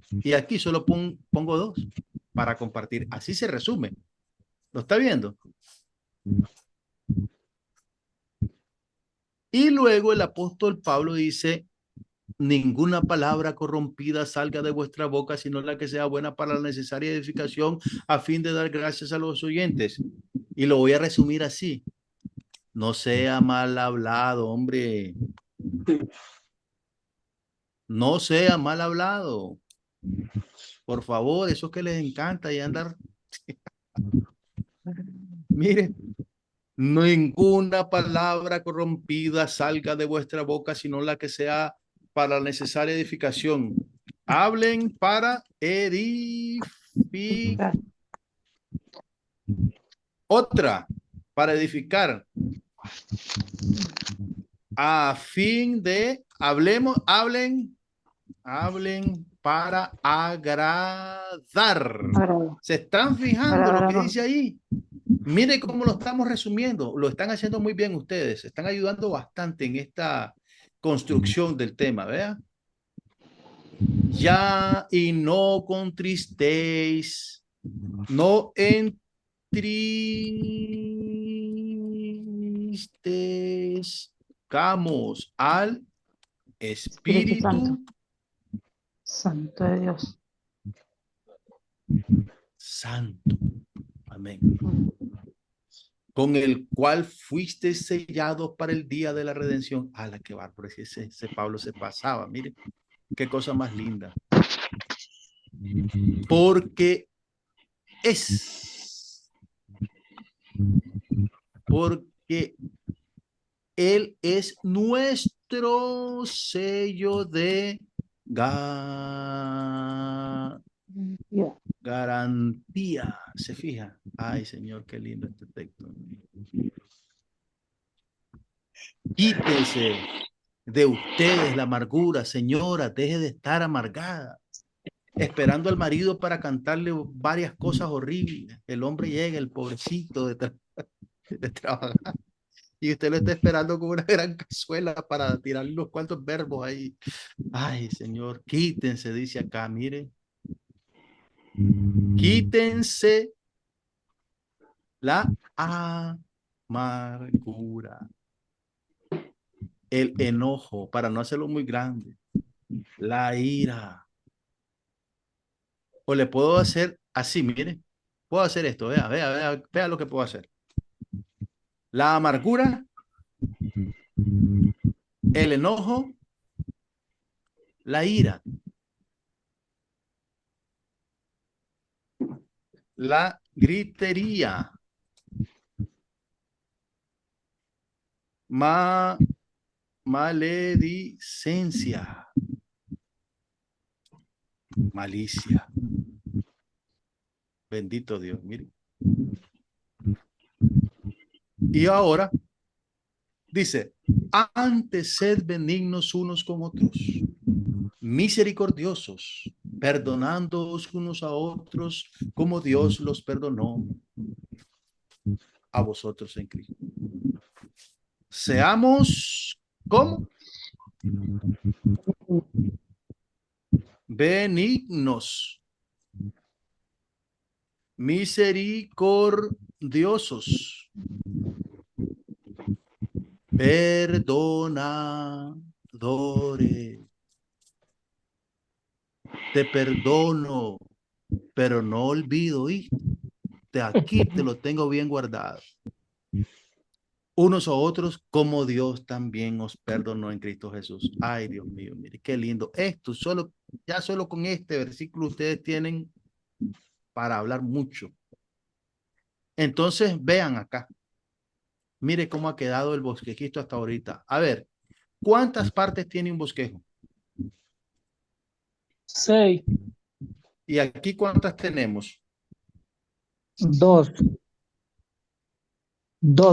Y aquí solo pongo 2 para compartir. Así se resume. ¿Lo está viendo? Y luego el apóstol Pablo dice, ninguna palabra corrompida salga de vuestra boca, sino la que sea buena para la necesaria edificación a fin de dar gracias a los oyentes. Y lo voy a resumir así. No sea mal hablado, hombre. No sea mal hablado. Por favor, eso que les encanta y andar. Mire, ninguna palabra corrompida salga de vuestra boca, sino la que sea para la necesaria edificación. Hablen para edificar. Otra, para edificar. A fin de, hablen para agradar. ¿Se están fijando lo que dice ahí? Mire cómo lo estamos resumiendo. Lo están haciendo muy bien ustedes. Están ayudando bastante en esta construcción del tema, ¿vea? Ya y no contristéis, no entristezcamos al Espíritu Santo de Dios. Santo. Amén. Con el cual fuiste sellado para el día de la redención. A la que bárbaro, ese Pablo se pasaba. Mire, qué cosa más linda. Porque Él es nuestro sello de garantía. ¿Se fija? Ay, Señor, qué lindo este texto. Quítese de ustedes la amargura, señora, deje de estar amargada, esperando al marido para cantarle varias cosas horribles. El hombre llega, el pobrecito de trabajar, y usted lo está esperando con una gran cazuela para tirarle unos cuantos verbos ahí. Ay, Señor, quítense, dice acá, mire. Quítense la amargura, el enojo, para no hacerlo muy grande, la ira. O le puedo hacer así, mire. Puedo hacer esto, vea lo que puedo hacer. La amargura, el enojo, la ira, la gritería, maledicencia, malicia. Bendito Dios, mire. Y ahora dice, antes sed benignos unos con otros, misericordiosos, perdonándoos unos a otros como Dios los perdonó a vosotros en Cristo. Seamos, ¿cómo? Benignos, misericordiosos, perdonadores. Te perdono, pero no olvido, ¿oíste? Aquí te lo tengo bien guardado. Unos a otros como Dios también os perdonó en Cristo Jesús. Ay, Dios mío, mire, qué lindo. Esto ya solo con este versículo ustedes tienen para hablar mucho. Entonces, vean acá. Mire cómo ha quedado el bosquejito hasta ahorita. A ver, ¿cuántas partes tiene un bosquejo? 6. ¿Y aquí cuántas tenemos? 2,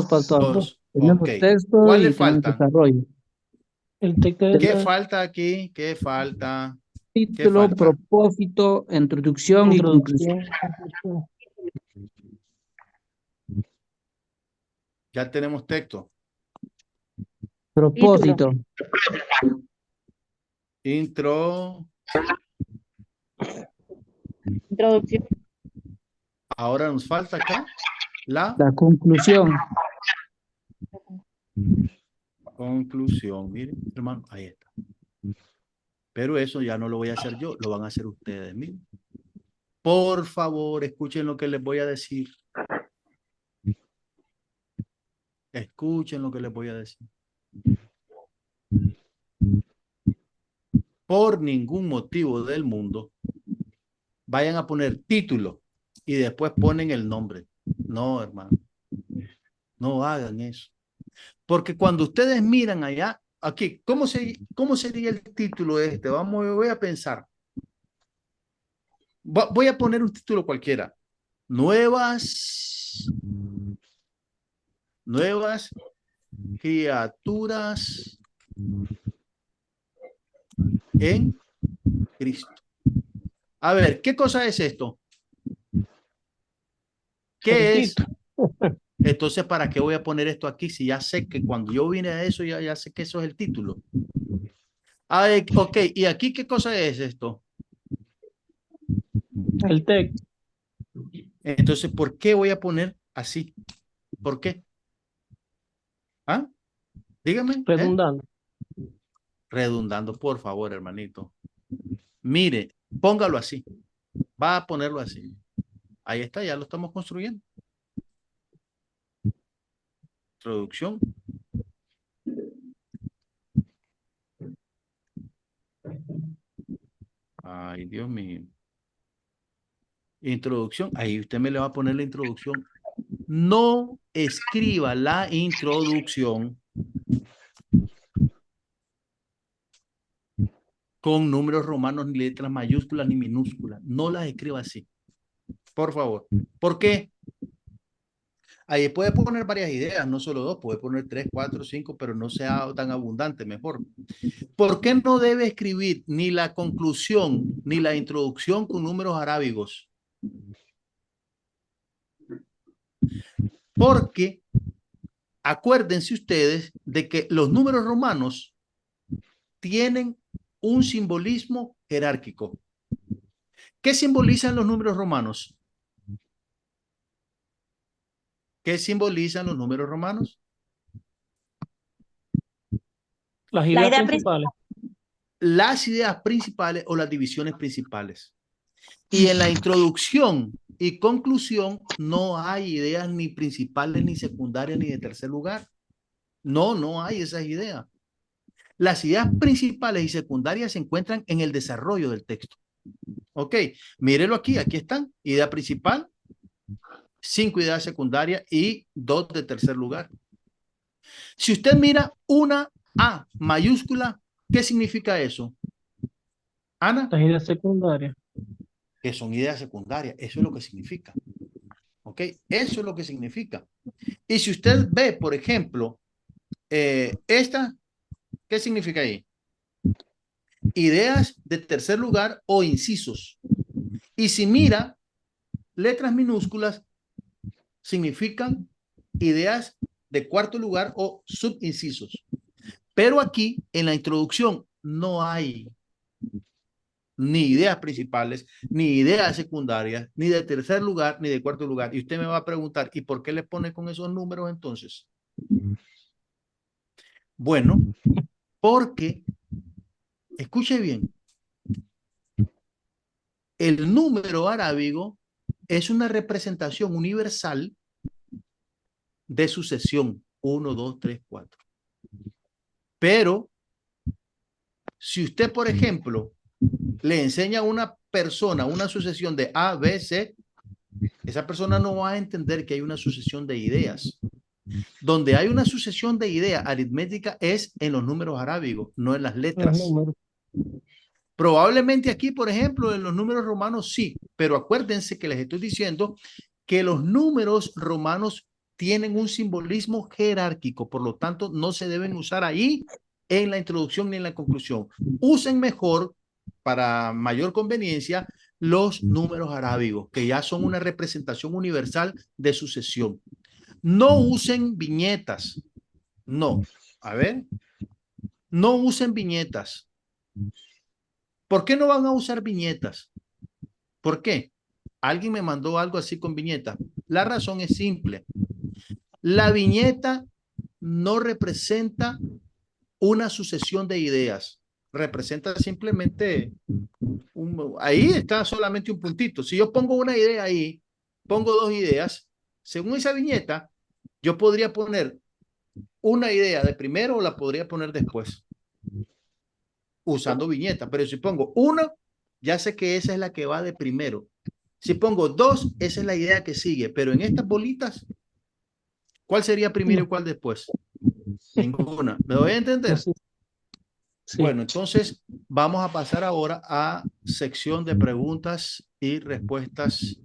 pastor. 2. Tenemos Ok. texto ¿Cuál le y tenemos falta? desarrollo. El texto de ¿Qué falta aquí? ¿Qué falta? ¿Qué Título, falta? propósito, introducción y conclusión. introducción. Ya tenemos texto. Propósito. Introducción. Ahora nos falta acá la La conclusión. conclusión. Miren, hermano, ahí está. Pero eso ya no lo voy a hacer yo, lo van a hacer ustedes. Miren. Por favor, escuchen lo que les voy a decir. Escuchen lo que les voy a decir. Por ningún motivo del mundo vayan a poner título y después ponen el nombre. No, hermano. No hagan eso. Porque cuando ustedes miran allá, aquí, ¿cómo sería el título de este? Voy a pensar. Voy a poner un título cualquiera. Nuevas criaturas en Cristo. A ver, ¿qué cosa es esto? ¿Qué es? Entonces, ¿para qué voy a poner esto aquí si ya sé que cuando yo vine a eso, ya sé que eso es el título? Ok, ¿y aquí qué cosa es esto? El texto. Entonces, ¿por qué voy a poner así? ¿Por qué? ¿Ah? Dígame. Redundando. Redundando, por favor, hermanito. Mire, póngalo así. Va a ponerlo así. Ahí está, ya lo estamos construyendo. Introducción. Ay, Dios mío. Introducción. Ahí usted me le va a poner la introducción. No escriba la introducción con números romanos, ni letras mayúsculas, ni minúsculas. No las escriba así. Por favor. ¿Por qué? Ahí puede poner varias ideas, no solo dos, puede poner 3, 4, 5, pero no sea tan abundante, mejor. ¿Por qué no debe escribir ni la conclusión ni la introducción con números arábigos? Porque acuérdense ustedes de que los números romanos tienen un simbolismo jerárquico. ¿Qué simbolizan los números romanos? ¿Qué simbolizan los números romanos? Las La ideas idea principales. Las ideas principales o las divisiones principales. Y en la introducción y conclusión no hay ideas ni principales, ni secundarias, ni de tercer lugar. No hay esas ideas. Las ideas principales y secundarias se encuentran en el desarrollo del texto. Ok, mírelo aquí están. Idea principal, 5 ideas secundarias y 2 de tercer lugar. Si usted mira una A mayúscula, ¿qué significa eso? Ana, Las ideas secundarias. que son ideas secundarias, eso es lo que significa. Ok, eso es lo que significa. Y si usted ve, por ejemplo, esta, ¿qué significa ahí? Ideas de tercer lugar o incisos. Y si mira, letras minúsculas significan ideas de cuarto lugar o subincisos. Pero aquí en la introducción no hay ni ideas principales, ni ideas secundarias, ni de tercer lugar, ni de cuarto lugar. Y usted me va a preguntar, ¿y por qué le pone con esos números entonces? Bueno, porque, escuche bien, el número arábigo es una representación universal de sucesión. 1, 2, 3, 4. Pero, si usted, por ejemplo, le enseña a una persona una sucesión de A, B, C, esa persona no va a entender que hay una sucesión de ideas. Donde hay una sucesión de ideas aritmética es en los números arábigos, no en las letras. Los números. Probablemente aquí, por ejemplo, en los números romanos sí, pero acuérdense que les estoy diciendo que los números romanos tienen un simbolismo jerárquico, por lo tanto no se deben usar ahí en la introducción ni en la conclusión. Usen mejor, para mayor conveniencia, los números arábigos, que ya son una representación universal de sucesión. No usen viñetas. No. A ver. No usen viñetas. ¿Por qué no van a usar viñetas? ¿Por qué? Alguien me mandó algo así con viñetas. La razón es simple. La viñeta no representa una sucesión de ideas. Representa simplemente ahí está solamente un puntito. Si yo pongo una idea ahí, pongo 2 ideas, según esa viñeta, yo podría poner una idea de primero o la podría poner después, usando viñeta. Pero si pongo una, ya sé que esa es la que va de primero. Si pongo 2, esa es la idea que sigue, pero en estas bolitas, ¿cuál sería primero y cuál después? Ninguna. ¿Me doy a entender? Así. Sí. Bueno, entonces vamos a pasar ahora a sección de preguntas y respuestas.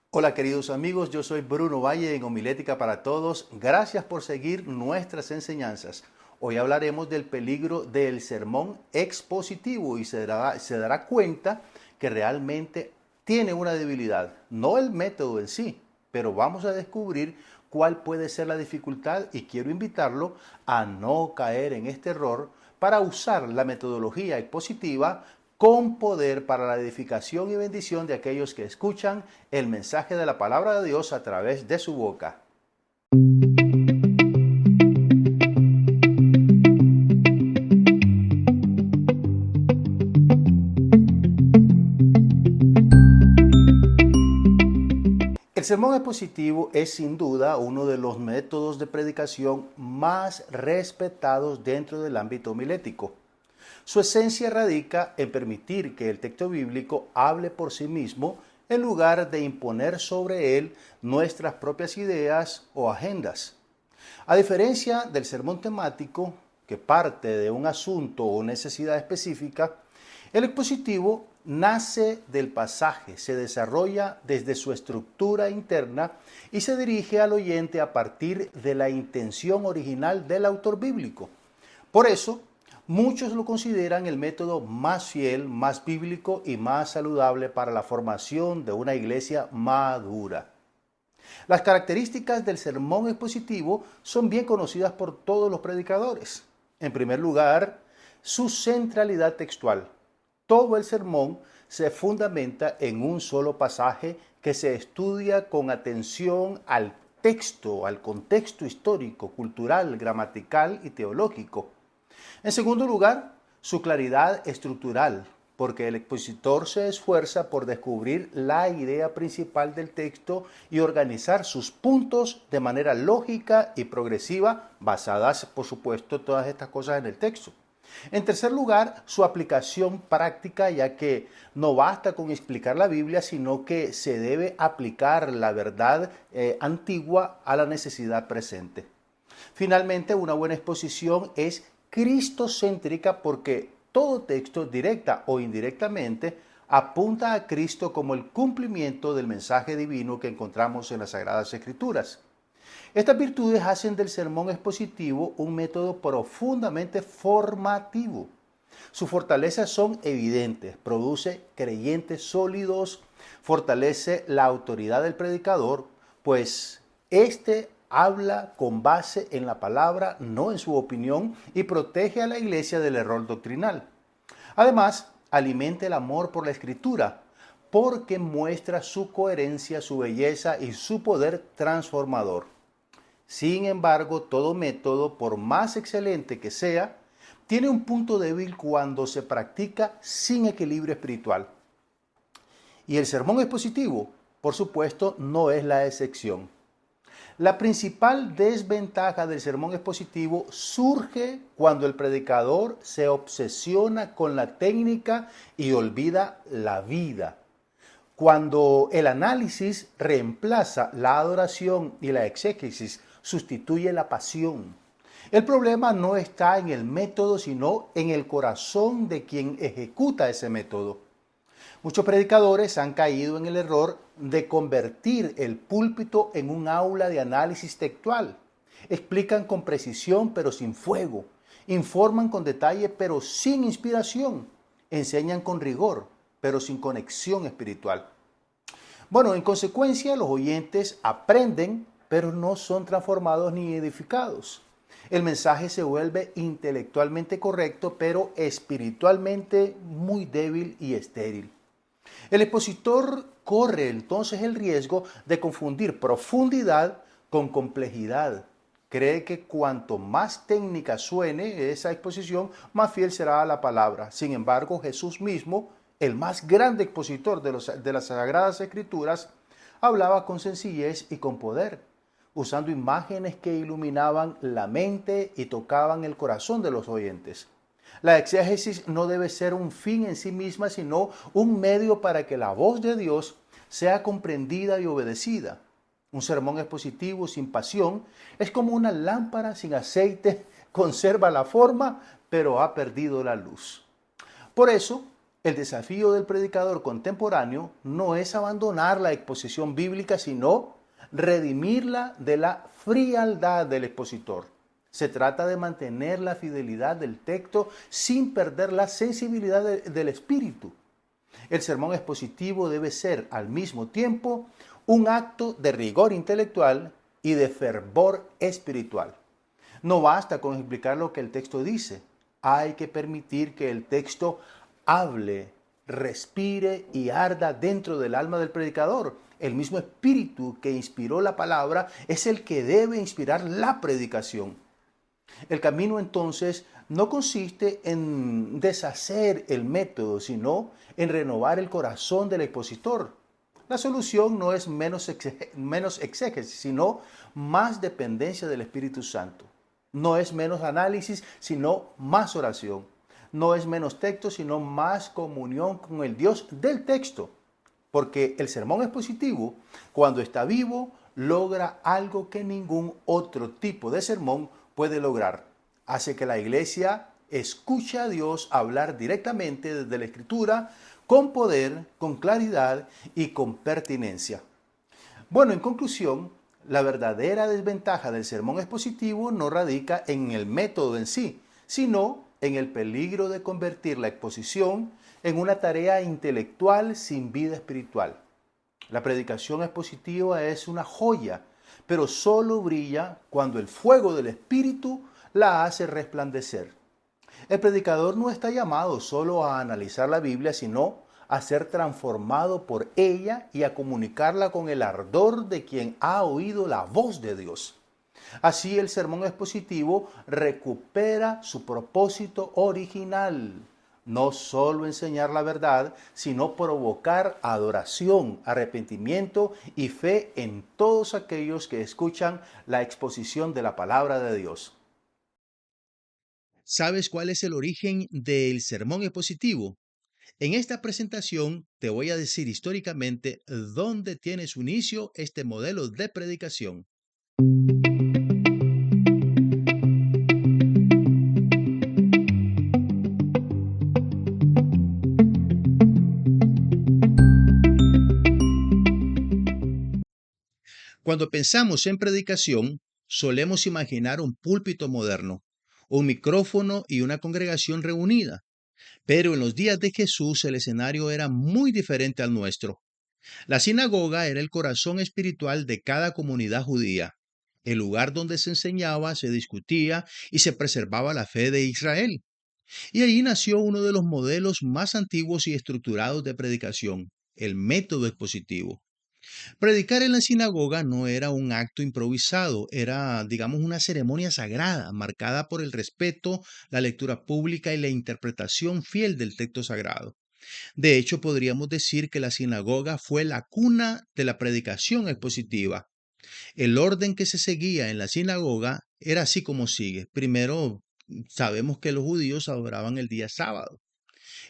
Hola queridos amigos, yo soy Bruno Valle en Homilética para Todos. Gracias por seguir nuestras enseñanzas. Hoy hablaremos del peligro del sermón expositivo y se dará cuenta que realmente tiene una debilidad, no el método en sí, pero vamos a descubrir cuál puede ser la dificultad y quiero invitarlo a no caer en este error para usar la metodología expositiva con poder para la edificación y bendición de aquellos que escuchan el mensaje de la palabra de Dios a través de su boca. El sermón expositivo es sin duda uno de los métodos de predicación más respetados dentro del ámbito homilético. Su esencia radica en permitir que el texto bíblico hable por sí mismo en lugar de imponer sobre él nuestras propias ideas o agendas. A diferencia del sermón temático, que parte de un asunto o necesidad específica, el expositivo nace del pasaje, se desarrolla desde su estructura interna y se dirige al oyente a partir de la intención original del autor bíblico. Por eso, muchos lo consideran el método más fiel, más bíblico y más saludable para la formación de una iglesia madura. Las características del sermón expositivo son bien conocidas por todos los predicadores. En primer lugar, su centralidad textual. Todo el sermón se fundamenta en un solo pasaje que se estudia con atención al texto, al contexto histórico, cultural, gramatical y teológico. En segundo lugar, su claridad estructural, porque el expositor se esfuerza por descubrir la idea principal del texto y organizar sus puntos de manera lógica y progresiva, basadas, por supuesto, todas estas cosas en el texto. En tercer lugar, su aplicación práctica, ya que no basta con explicar la Biblia, sino que se debe aplicar la verdad antigua a la necesidad presente. Finalmente, una buena exposición es cristocéntrica porque todo texto, directa o indirectamente, apunta a Cristo como el cumplimiento del mensaje divino que encontramos en las Sagradas Escrituras. Estas virtudes hacen del sermón expositivo un método profundamente formativo. Sus fortalezas son evidentes, produce creyentes sólidos, fortalece la autoridad del predicador, pues éste habla con base en la palabra, no en su opinión, y protege a la iglesia del error doctrinal. Además, alimenta el amor por la Escritura, porque muestra su coherencia, su belleza y su poder transformador. Sin embargo, todo método, por más excelente que sea, tiene un punto débil cuando se practica sin equilibrio espiritual. Y el sermón expositivo, por supuesto, no es la excepción. La principal desventaja del sermón expositivo surge cuando el predicador se obsesiona con la técnica y olvida la vida. Cuando el análisis reemplaza la adoración y la exégesis sustituye la pasión. El problema no está en el método, sino en el corazón de quien ejecuta ese método. Muchos predicadores han caído en el error de convertir el púlpito en un aula de análisis textual. Explican con precisión pero sin fuego. Informan con detalle pero sin inspiración. Enseñan con rigor pero sin conexión espiritual. Bueno, en consecuencia, los oyentes aprenden pero no son transformados ni edificados. El mensaje se vuelve intelectualmente correcto, pero espiritualmente muy débil y estéril. El expositor corre entonces el riesgo de confundir profundidad con complejidad. Cree que cuanto más técnica suene esa exposición, más fiel será a la palabra. Sin embargo, Jesús mismo, el más grande expositor de las Sagradas Escrituras, hablaba con sencillez y con poder, usando imágenes que iluminaban la mente y tocaban el corazón de los oyentes. La exégesis no debe ser un fin en sí misma, sino un medio para que la voz de Dios sea comprendida y obedecida. Un sermón expositivo sin pasión es como una lámpara sin aceite, conserva la forma, pero ha perdido la luz. Por eso, el desafío del predicador contemporáneo no es abandonar la exposición bíblica, sino redimirla de la frialdad del expositor. Se trata de mantener la fidelidad del texto sin perder la sensibilidad del espíritu. El sermón expositivo debe ser al mismo tiempo un acto de rigor intelectual y de fervor espiritual. No basta con explicar lo que el texto dice. Hay que permitir que el texto hable, respire y arda dentro del alma del predicador. El mismo espíritu que inspiró la palabra es el que debe inspirar la predicación. El camino entonces no consiste en deshacer el método, sino en renovar el corazón del expositor. La solución no es menos exégesis, sino más dependencia del Espíritu Santo. No es menos análisis, sino más oración. No es menos texto, sino más comunión con el Dios del texto. Porque el sermón expositivo, cuando está vivo, logra algo que ningún otro tipo de sermón puede lograr. Hace que la iglesia escuche a Dios hablar directamente desde la Escritura, con poder, con claridad y con pertinencia. Bueno, en conclusión, la verdadera desventaja del sermón expositivo no radica en el método en sí, sino en el peligro de convertir la exposición en una tarea intelectual sin vida espiritual. La predicación expositiva es una joya, pero solo brilla cuando el fuego del Espíritu la hace resplandecer. El predicador no está llamado solo a analizar la Biblia, sino a ser transformado por ella y a comunicarla con el ardor de quien ha oído la voz de Dios. Así el sermón expositivo recupera su propósito original, no solo enseñar la verdad, sino provocar adoración, arrepentimiento y fe en todos aquellos que escuchan la exposición de la palabra de Dios. ¿Sabes cuál es el origen del sermón expositivo? En esta presentación te voy a decir históricamente dónde tiene su inicio este modelo de predicación. Cuando pensamos en predicación, solemos imaginar un púlpito moderno, un micrófono y una congregación reunida. Pero en los días de Jesús el escenario era muy diferente al nuestro. La sinagoga era el corazón espiritual de cada comunidad judía, el lugar donde se enseñaba, se discutía y se preservaba la fe de Israel. Y allí nació uno de los modelos más antiguos y estructurados de predicación, el método expositivo. Predicar en la sinagoga no era un acto improvisado, era, digamos, una ceremonia sagrada, marcada por el respeto, la lectura pública y la interpretación fiel del texto sagrado. De hecho, podríamos decir que la sinagoga fue la cuna de la predicación expositiva. El orden que se seguía en la sinagoga era así como sigue. Primero, sabemos que los judíos adoraban el día sábado.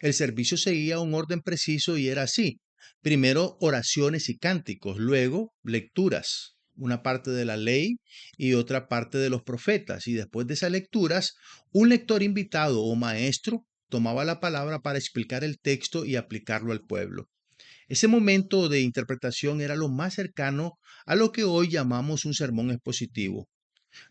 El servicio seguía un orden preciso y era así. Primero oraciones y cánticos, luego lecturas, una parte de la ley y otra parte de los profetas. Y después de esas lecturas, un lector invitado o maestro tomaba la palabra para explicar el texto y aplicarlo al pueblo. Ese momento de interpretación era lo más cercano a lo que hoy llamamos un sermón expositivo.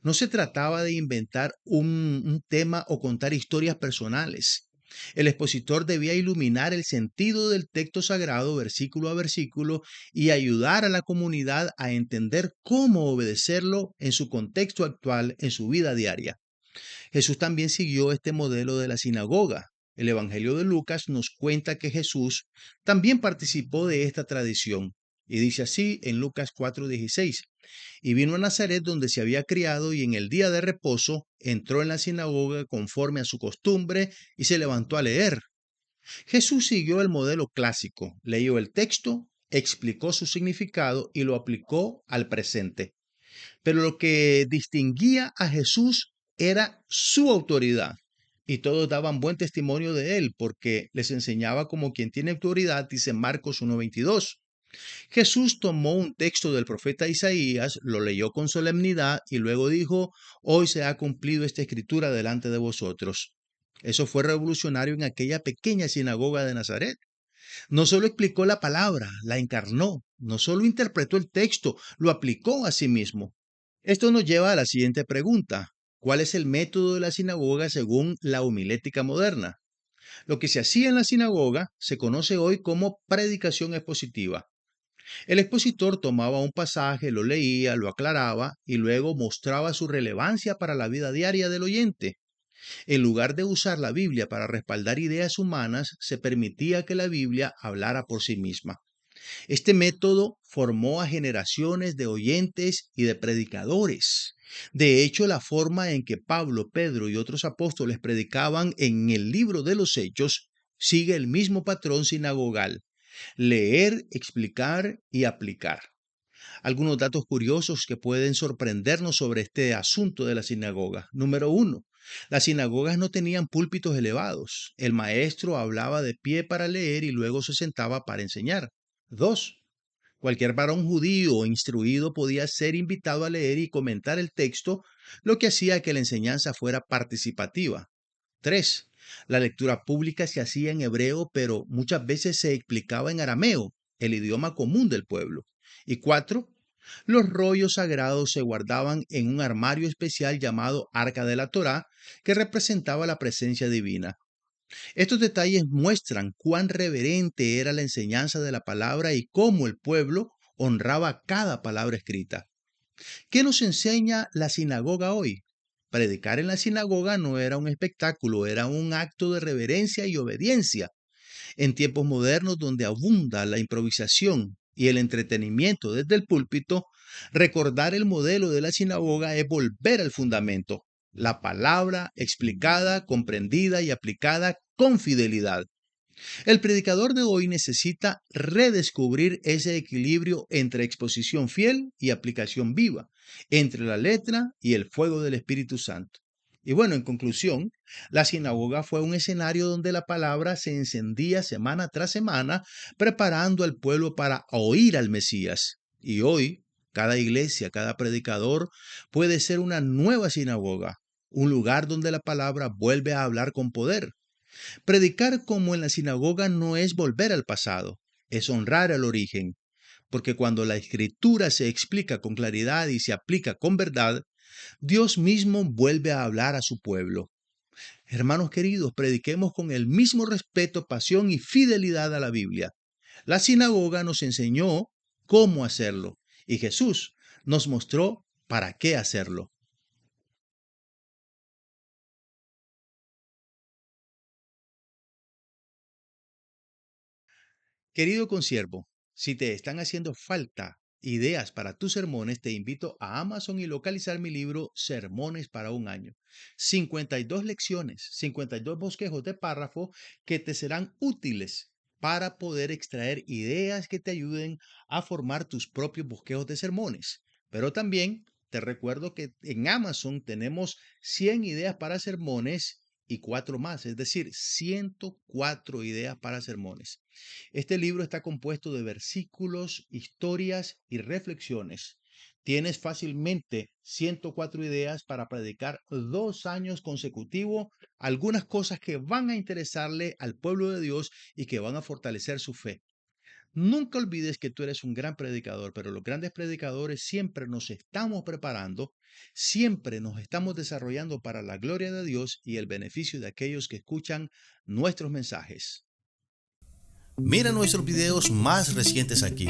No se trataba de inventar un tema o contar historias personales. El expositor debía iluminar el sentido del texto sagrado versículo a versículo y ayudar a la comunidad a entender cómo obedecerlo en su contexto actual, en su vida diaria. Jesús también siguió este modelo de la sinagoga. El Evangelio de Lucas nos cuenta que Jesús también participó de esta tradición. Y dice así en Lucas 4:16. Y vino a Nazaret donde se había criado y en el día de reposo entró en la sinagoga conforme a su costumbre y se levantó a leer. Jesús siguió el modelo clásico, leyó el texto, explicó su significado y lo aplicó al presente. Pero lo que distinguía a Jesús era su autoridad. y todos daban buen testimonio de él porque les enseñaba como quien tiene autoridad, dice Marcos 1:22. Jesús tomó un texto del profeta Isaías, lo leyó con solemnidad y luego dijo: hoy se ha cumplido esta escritura delante de vosotros. Eso fue revolucionario en aquella pequeña sinagoga de Nazaret. No solo explicó la palabra, la encarnó, no solo interpretó el texto, lo aplicó a sí mismo. Esto nos lleva a la siguiente pregunta: ¿cuál es el método de la sinagoga según la homilética moderna? Lo que se hacía en la sinagoga se conoce hoy como predicación expositiva. El expositor tomaba un pasaje, lo leía, lo aclaraba y luego mostraba su relevancia para la vida diaria del oyente. En lugar de usar la Biblia para respaldar ideas humanas, se permitía que la Biblia hablara por sí misma. Este método formó a generaciones de oyentes y de predicadores. De hecho, la forma en que Pablo, Pedro y otros apóstoles predicaban en el libro de los Hechos sigue el mismo patrón sinagogal: leer, explicar y aplicar. Algunos datos curiosos que pueden sorprendernos sobre este asunto de la sinagoga. Número 1. Las sinagogas no tenían púlpitos elevados. El maestro hablaba de pie para leer y luego se sentaba para enseñar. 2. Cualquier varón judío o instruido podía ser invitado a leer y comentar el texto, lo que hacía que la enseñanza fuera participativa. 3. La lectura pública se hacía en hebreo, pero muchas veces se explicaba en arameo, el idioma común del pueblo. Y 4. Los rollos sagrados se guardaban en un armario especial llamado Arca de la Torá, que representaba la presencia divina. Estos detalles muestran cuán reverente era la enseñanza de la palabra y cómo el pueblo honraba cada palabra escrita. ¿Qué nos enseña la sinagoga hoy? Predicar en la sinagoga no era un espectáculo, era un acto de reverencia y obediencia. En tiempos modernos donde abunda la improvisación y el entretenimiento desde el púlpito, recordar el modelo de la sinagoga es volver al fundamento: la palabra explicada, comprendida y aplicada con fidelidad. El predicador de hoy necesita redescubrir ese equilibrio entre exposición fiel y aplicación viva, entre la letra y el fuego del Espíritu Santo. Y bueno, en conclusión, la sinagoga fue un escenario donde la palabra se encendía semana tras semana, preparando al pueblo para oír al Mesías. Y hoy, cada iglesia, cada predicador puede ser una nueva sinagoga, un lugar donde la palabra vuelve a hablar con poder. Predicar como en la sinagoga no es volver al pasado, es honrar al origen, porque cuando la escritura se explica con claridad y se aplica con verdad, Dios mismo vuelve a hablar a su pueblo. Hermanos queridos, prediquemos con el mismo respeto, pasión y fidelidad a la Biblia. La sinagoga nos enseñó cómo hacerlo y Jesús nos mostró para qué hacerlo. Querido consiervo, si te están haciendo falta ideas para tus sermones, te invito a Amazon y localizar mi libro Sermones para un año. 52 lecciones, 52 bosquejos de párrafo que te serán útiles para poder extraer ideas que te ayuden a formar tus propios bosquejos de sermones. Pero también te recuerdo que en Amazon tenemos 100 ideas para sermones y 4 más, es decir, 104 ideas para sermones. Este libro está compuesto de versículos, historias y reflexiones. Tienes fácilmente 104 ideas para predicar 2 años consecutivos, algunas cosas que van a interesarle al pueblo de Dios y que van a fortalecer su fe. Nunca olvides que tú eres un gran predicador, pero los grandes predicadores siempre nos estamos preparando, siempre nos estamos desarrollando para la gloria de Dios y el beneficio de aquellos que escuchan nuestros mensajes. Mira nuestros videos más recientes aquí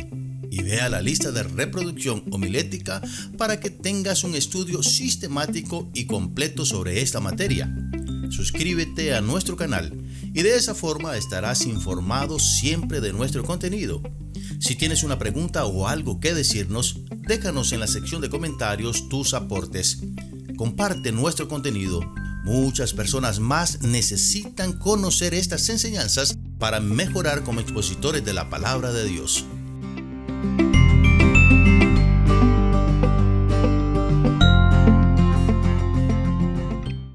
y vea la lista de reproducción homilética para que tengas un estudio sistemático y completo sobre esta materia. Suscríbete a nuestro canal y de esa forma estarás informado siempre de nuestro contenido. Si tienes una pregunta o algo que decirnos, déjanos en la sección de comentarios tus aportes. Comparte nuestro contenido. Muchas personas más necesitan conocer estas enseñanzas para mejorar como expositores de la palabra de Dios.